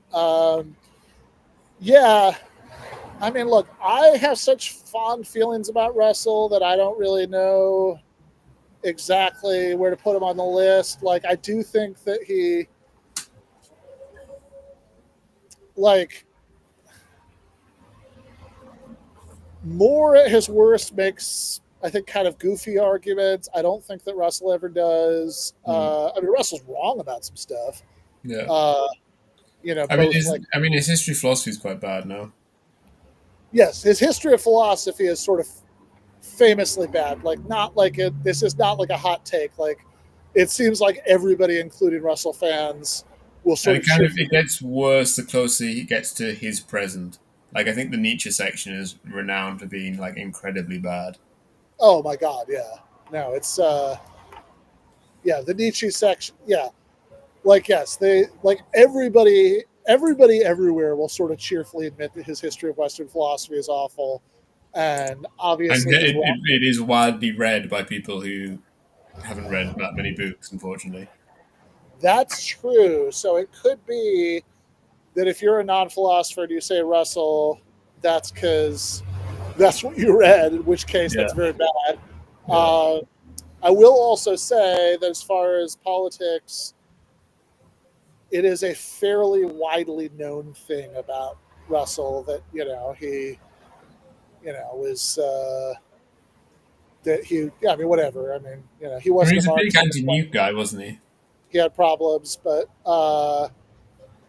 Yeah, I mean, look, I have such fond feelings about Russell that I don't really know exactly where to put him on the list. Like, I do think that he, like, Moore at his worst makes, I think, kind of goofy arguments. I don't think that Russell ever does. I mean, Russell's wrong about some stuff. Yeah. Uh, both like, His history of philosophy is quite bad now. yes, his history of philosophy is sort of famously bad. Like, not like it. This is not like a hot take. Like, it seems like everybody, including Russell fans, will And sort it of kind cheer of for it gets worse the closer he gets to his present. Like I think the Nietzsche section is renowned for being like incredibly bad. Oh my god, yeah. No, it's yeah, the Nietzsche section, yeah. Like yes, they like everybody everywhere will sort of cheerfully admit that his history of Western philosophy is awful. And And obviously he's wrong. it is widely read by people who haven't read that many books, unfortunately. That's true. So it could be that if you're a non-philosopher and you say Russell, that's because that's what you read, in which case Yeah, that's very bad. yeah. Uh, I will also say that as far as politics, it is a fairly widely known thing about Russell that he was that he yeah, I mean whatever, I mean he I mean, wasn't a he's a big Marxist, anti-nuke guy, wasn't he? he had problems, but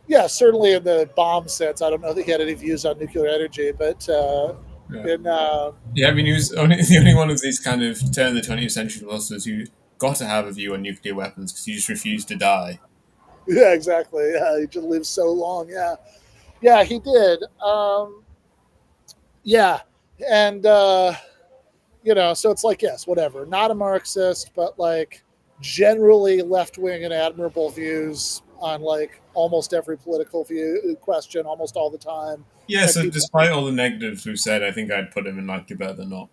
yeah, certainly in the bomb sense, I don't know that he had any views on nuclear energy, but Yeah. in Yeah, I mean, he was only the only one of these kind of turn of the 20th century philosophers who got to have a view on nuclear weapons because he just refused to die. yeah, exactly, yeah, he just lived so long, yeah, he did, yeah, and so it's like, yes, whatever. Not a Marxist, but like generally left wing and admirable views on like almost every political view question almost all the time. Yeah, And so people, despite all the negatives we've said, I think I'd put him in like you better than not.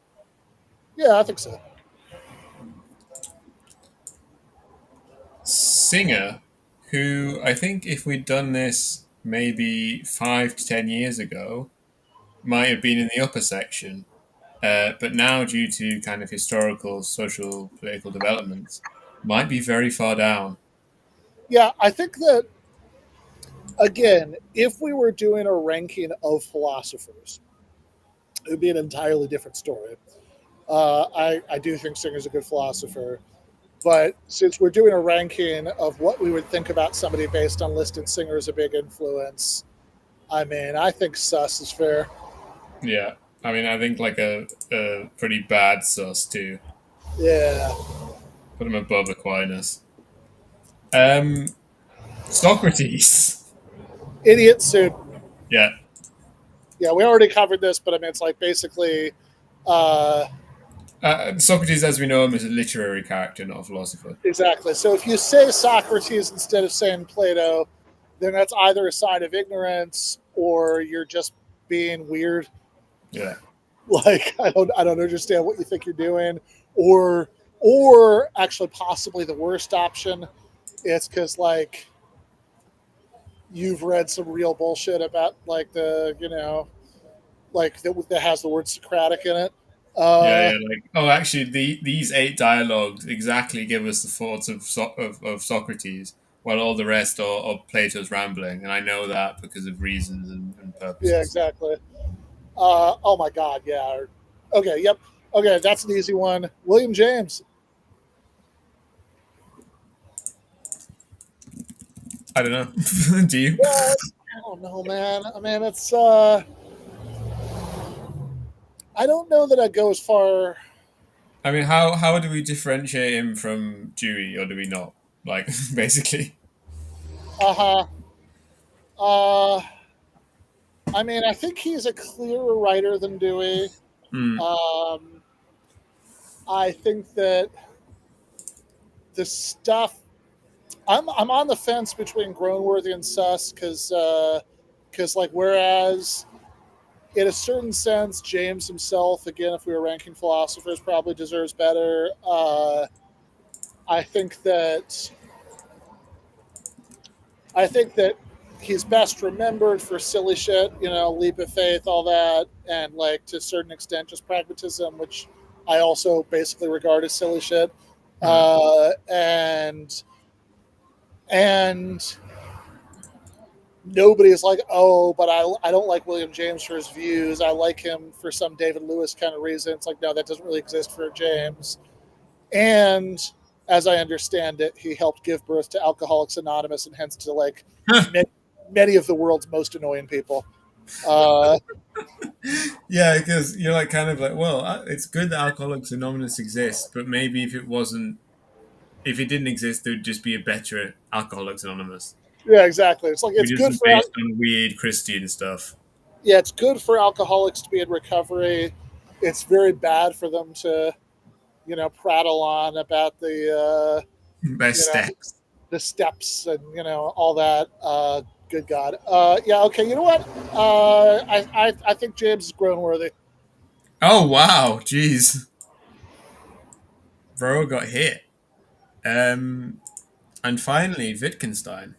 yeah, I think so. Singer, who I think if we'd done this maybe 5 to 10 years ago, might have been in the upper section. But now, due to kind of historical, social, political developments, might be very far down. Yeah, I think that again, if we were doing a ranking of philosophers, it would be an entirely different story. I do think Singer's a good philosopher. But since we're doing a ranking of what we would think about somebody based on listing Singer as a big influence, I mean, I think Sus is fair. Yeah, I mean, I think like a pretty bad sus too. Yeah. Put him above Aquinas. Um, Socrates. Idiot soup. Yeah, Yeah, we already covered this, but I mean, it's like basically Socrates, as we know him, is a literary character, not a philosopher. Exactly. So if you say Socrates instead of saying Plato, then that's either a sign of ignorance or you're just being weird. Yeah. Like I don't understand what you think you're doing, or actually possibly the worst option, it's because like you've read some real bullshit about like the like that has the word Socratic in it. Yeah, Uh, yeah. Like, oh, actually, these 8 dialogues exactly give us the thoughts of Socrates, while all the rest are Plato's rambling, and I know that because of reasons and yeah, purposes. exactly. Oh my God, yeah. Okay, yep. Okay, that's an easy one. William James. I don't know. Do you? Yeah, I don't know, man. I mean, it's I don't know that I go as far. I mean, how do we differentiate him from Dewey, or do we not? Like, basically. Uh-huh. Uh I mean, I think he's a clearer writer than Dewey. Mm, Um I think that the stuff I'm on the fence between Grownworthy and Suss because like whereas in a certain sense James himself, again, if we were ranking philosophers, probably deserves better. I think that I think that he's best remembered for silly shit, leap of faith, all that, and like to a certain extent just pragmatism, which I also basically regard as silly shit. mm. And nobody is like, oh, but I don't like William James for his views. I like him for some David Lewis kind of reason. It's like, no, that doesn't really exist for James. And as I understand it, he helped give birth to Alcoholics Anonymous and hence to like many, many of the world's most annoying people. Uh, Yeah, because you're like kind of like, well, it's good that Alcoholics Anonymous exists, but maybe if it didn't exist, there would just be a better Alcoholics Anonymous, yeah, exactly. It's like which isn't based on weird Christian stuff. it's good for alcoholics to be in recovery. It's very bad for them to prattle on about Best you know steps. the steps and all that. Good God. Yeah. Okay. You know what? I think James is grown worthy. Oh wow, jeez, bro got hit. Um, and finally, Wittgenstein.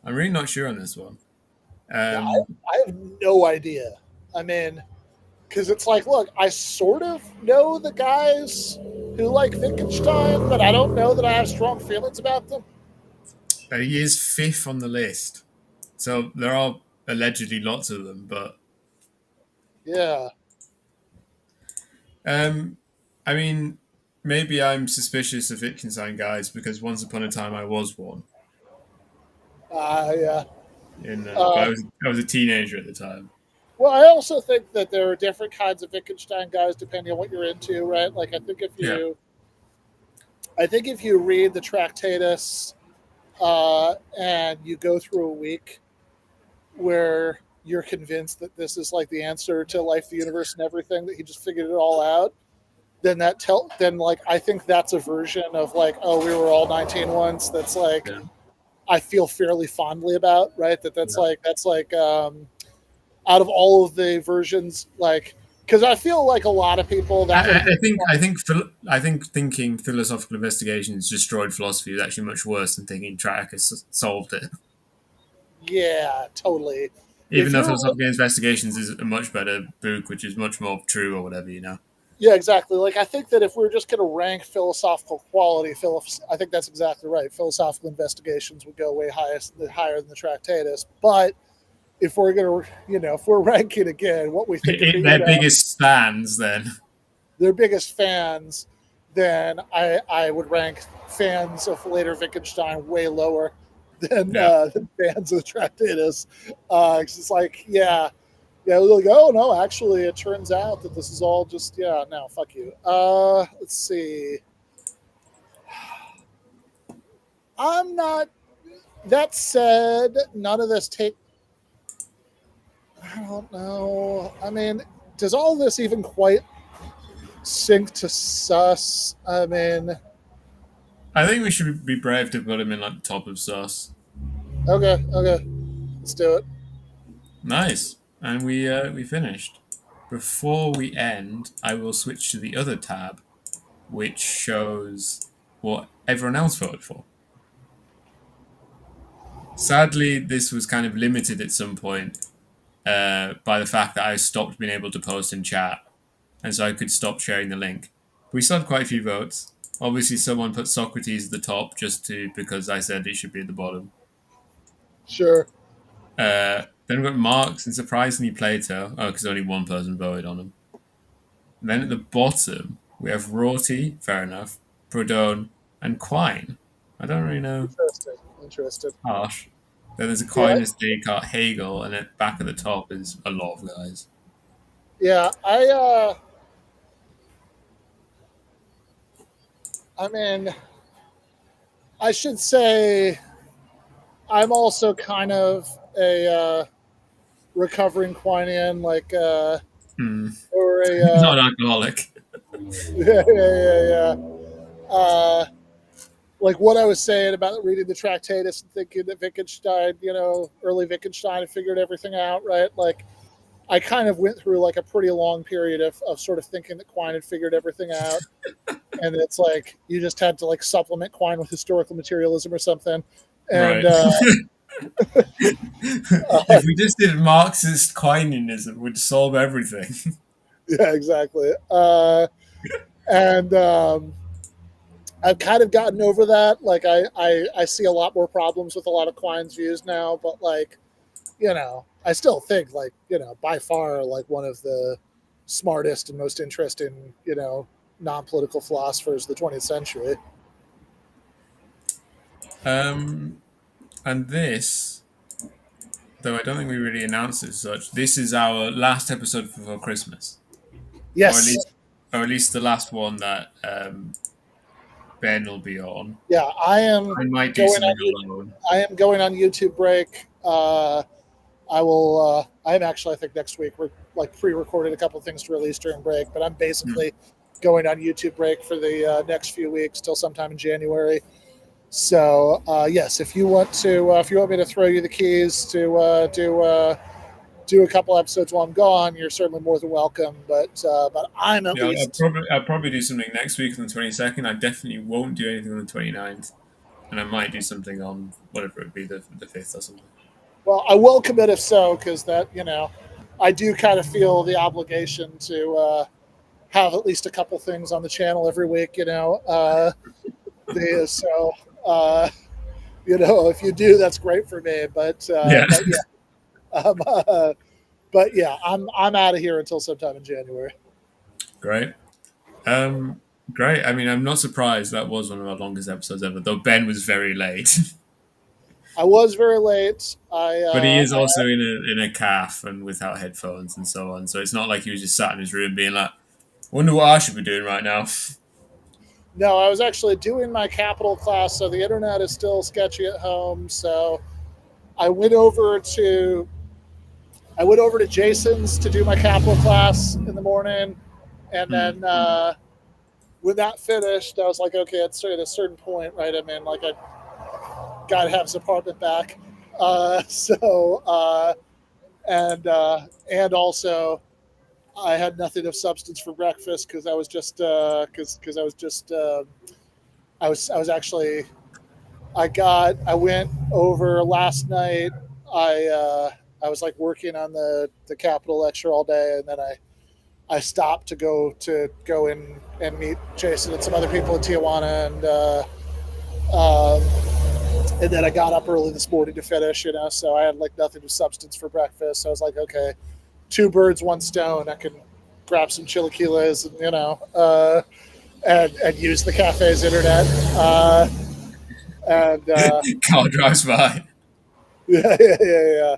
I'm really not sure on this one. Yeah, Um, I have no idea. I mean, because it's like, look, I sort of know the guys who like Wittgenstein, but I don't know that I have strong feelings about them. he is fifth on the list, so there are allegedly lots of them, but Yeah. um, I mean, maybe I'm suspicious of Wittgenstein guys because once upon a time I was one. Yeah. But Uh, I was a teenager at the time. well, I also think that there are different kinds of Wittgenstein guys depending on what you're into, right? Like, Yeah, I think if you read the Tractatus and you go through a week where you're convinced that this is like the answer to life, the universe, and everything, that he just figured it all out, then like I think that's a version of like, oh, we were all 19 once. That's like yeah, I feel fairly fondly about, right? That's yeah. like out of all of the versions, like because I feel like a lot of people that would I think thinking philosophical investigations destroyed philosophy is actually much worse than thinking track has solved it. yeah, totally. Even If though you're philosophical investigations is a much better book, which is much more true or whatever, you know. Yeah, exactly. Like I think that if we're just going to rank philosophical quality, I think that's exactly right. Philosophical investigations would go way higher than the Tractatus. But if we're going to, if we're ranking again what we think of Their biggest fans, then. their biggest fans, then I would rank fans of later Wittgenstein way lower Yeah. than fans of the Tractatus. It's like, yeah, like, oh no, actually, it turns out that this is all just, yeah, no, fuck you. Let's see. I'm not. That said, none of this take. I don't know. I mean, does all this even quite Sync to sus. I mean, I think we should be brave to put him in like the top of sus. okay, let's do it. Nice, and we finished. Before we end, I will switch to the other tab, which shows what everyone else voted for. Sadly, this was kind of limited at some point by the fact that I stopped being able to post in chat, and so I could stop sharing the link. We still had quite a few votes. Obviously, someone put Socrates at the top because I said it should be at the bottom. Sure. Then we got Marx and surprisingly Plato. Oh, because only one person voted on him. And then at the bottom, we have Rorty, fair enough, Proudhon, and Quine. I don't really know. Interesting. Harsh. Then there's Yeah. Aquinas, Descartes, Hegel, and at back at the top is a lot of guys. Yeah, I mean, I should say I'm also kind of a recovering Quinian, like or a Not alcoholic. yeah. Like what I was saying about reading the Tractatus and thinking that Wittgenstein, early Wittgenstein figured everything out, right? Like I kind of went through like a pretty long period of sort of thinking that Quine had figured everything out. And it's like you just had to like supplement Quine with historical materialism or something. And Right. If we just did Marxist Quineanism, we'd solve everything. yeah, exactly. And I've kind of gotten over that. Like I see a lot more problems with a lot of Quine's views now, but like, I still think like, by far like one of the smartest and most interesting, non-political philosophers of the 20th century. And this, though I don't think we really announced it as such, this is our last episode before Christmas. Or at Yes. least or at least the last one that Ben will be on. Yeah, I might do something alone. I am going on YouTube break. I will. I'm actually. I think next week we're like pre-recorded a couple of things to release during break, but I'm basically going on YouTube break for the next few weeks till sometime in January. So yes, if you want me to throw you the keys to do a couple episodes while I'm gone, you're certainly more than welcome. But I'm at least. I'll probably do something next week on the 22nd. I definitely won't do anything on the 29th. And I might do something on whatever it would be, the 5th or something. Well, I will commit if so, because that, I do kind of feel the obligation to have at least a couple things on the channel every week, so, if you do, that's great for me. But but yeah, I'm out of here until sometime in January. Great. Great. I mean, I'm not surprised. That was one of our longest episodes ever, though Ben was very late. I was very late. But he is also in a calf and without headphones and so on. So it's not like he was just sat in his room being like, wonder what I should be doing right now. No, I was actually doing my capital class, so the internet is still sketchy at home. So I went over to Jason's to do my capital class in the morning, and then when that finished, I was like, okay, at a certain point, right? I mean, like I got to have his apartment back. And also I had nothing of substance for breakfast because I was just I went over last night. I was like working on the capital lecture all day, and then I stopped to go in and meet Jason and some other people in Tijuana, and then I got up early this morning to finish, so I had like nothing of substance for breakfast. So I was like, okay, 2 birds, 1 stone. I can grab some chilaquiles and use the cafe's internet. Car drives by. Yeah.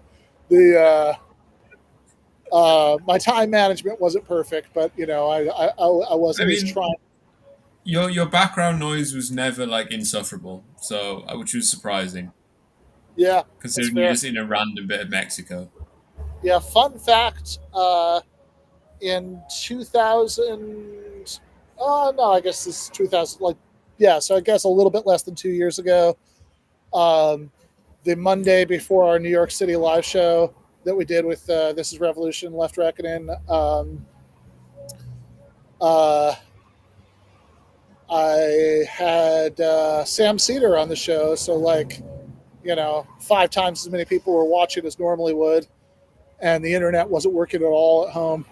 My time management wasn't perfect, but I was at least trying. Your background noise was never like insufferable, so which was surprising. Yeah, considering you're just in a random bit of Mexico. Yeah, fun fact: in 2000, No, I guess this is 2000. So I guess a little bit less than 2 years ago. The Monday before our New York City live show that we did with This Is Revolution, Left Reckoning. I had Sam Cedar on the show, so 5 times as many people were watching as normally would, and the internet wasn't working at all at home.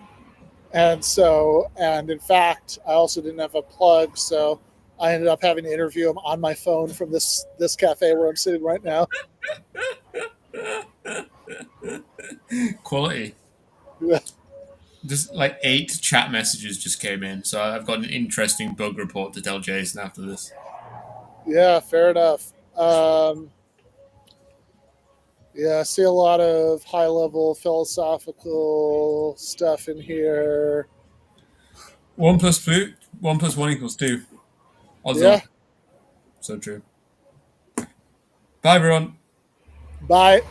And in fact, I also didn't have a plug, so I ended up having to interview him on my phone from this cafe where I'm sitting right now. Quality. Just 8 chat messages just came in, so I've got an interesting bug report to tell Jason after this. Yeah, fair enough. I see a lot of high-level philosophical stuff in here. 1 plus 2, 1 plus 1 equals 2. Odds Yeah. on. So true. Bye, everyone. Bye.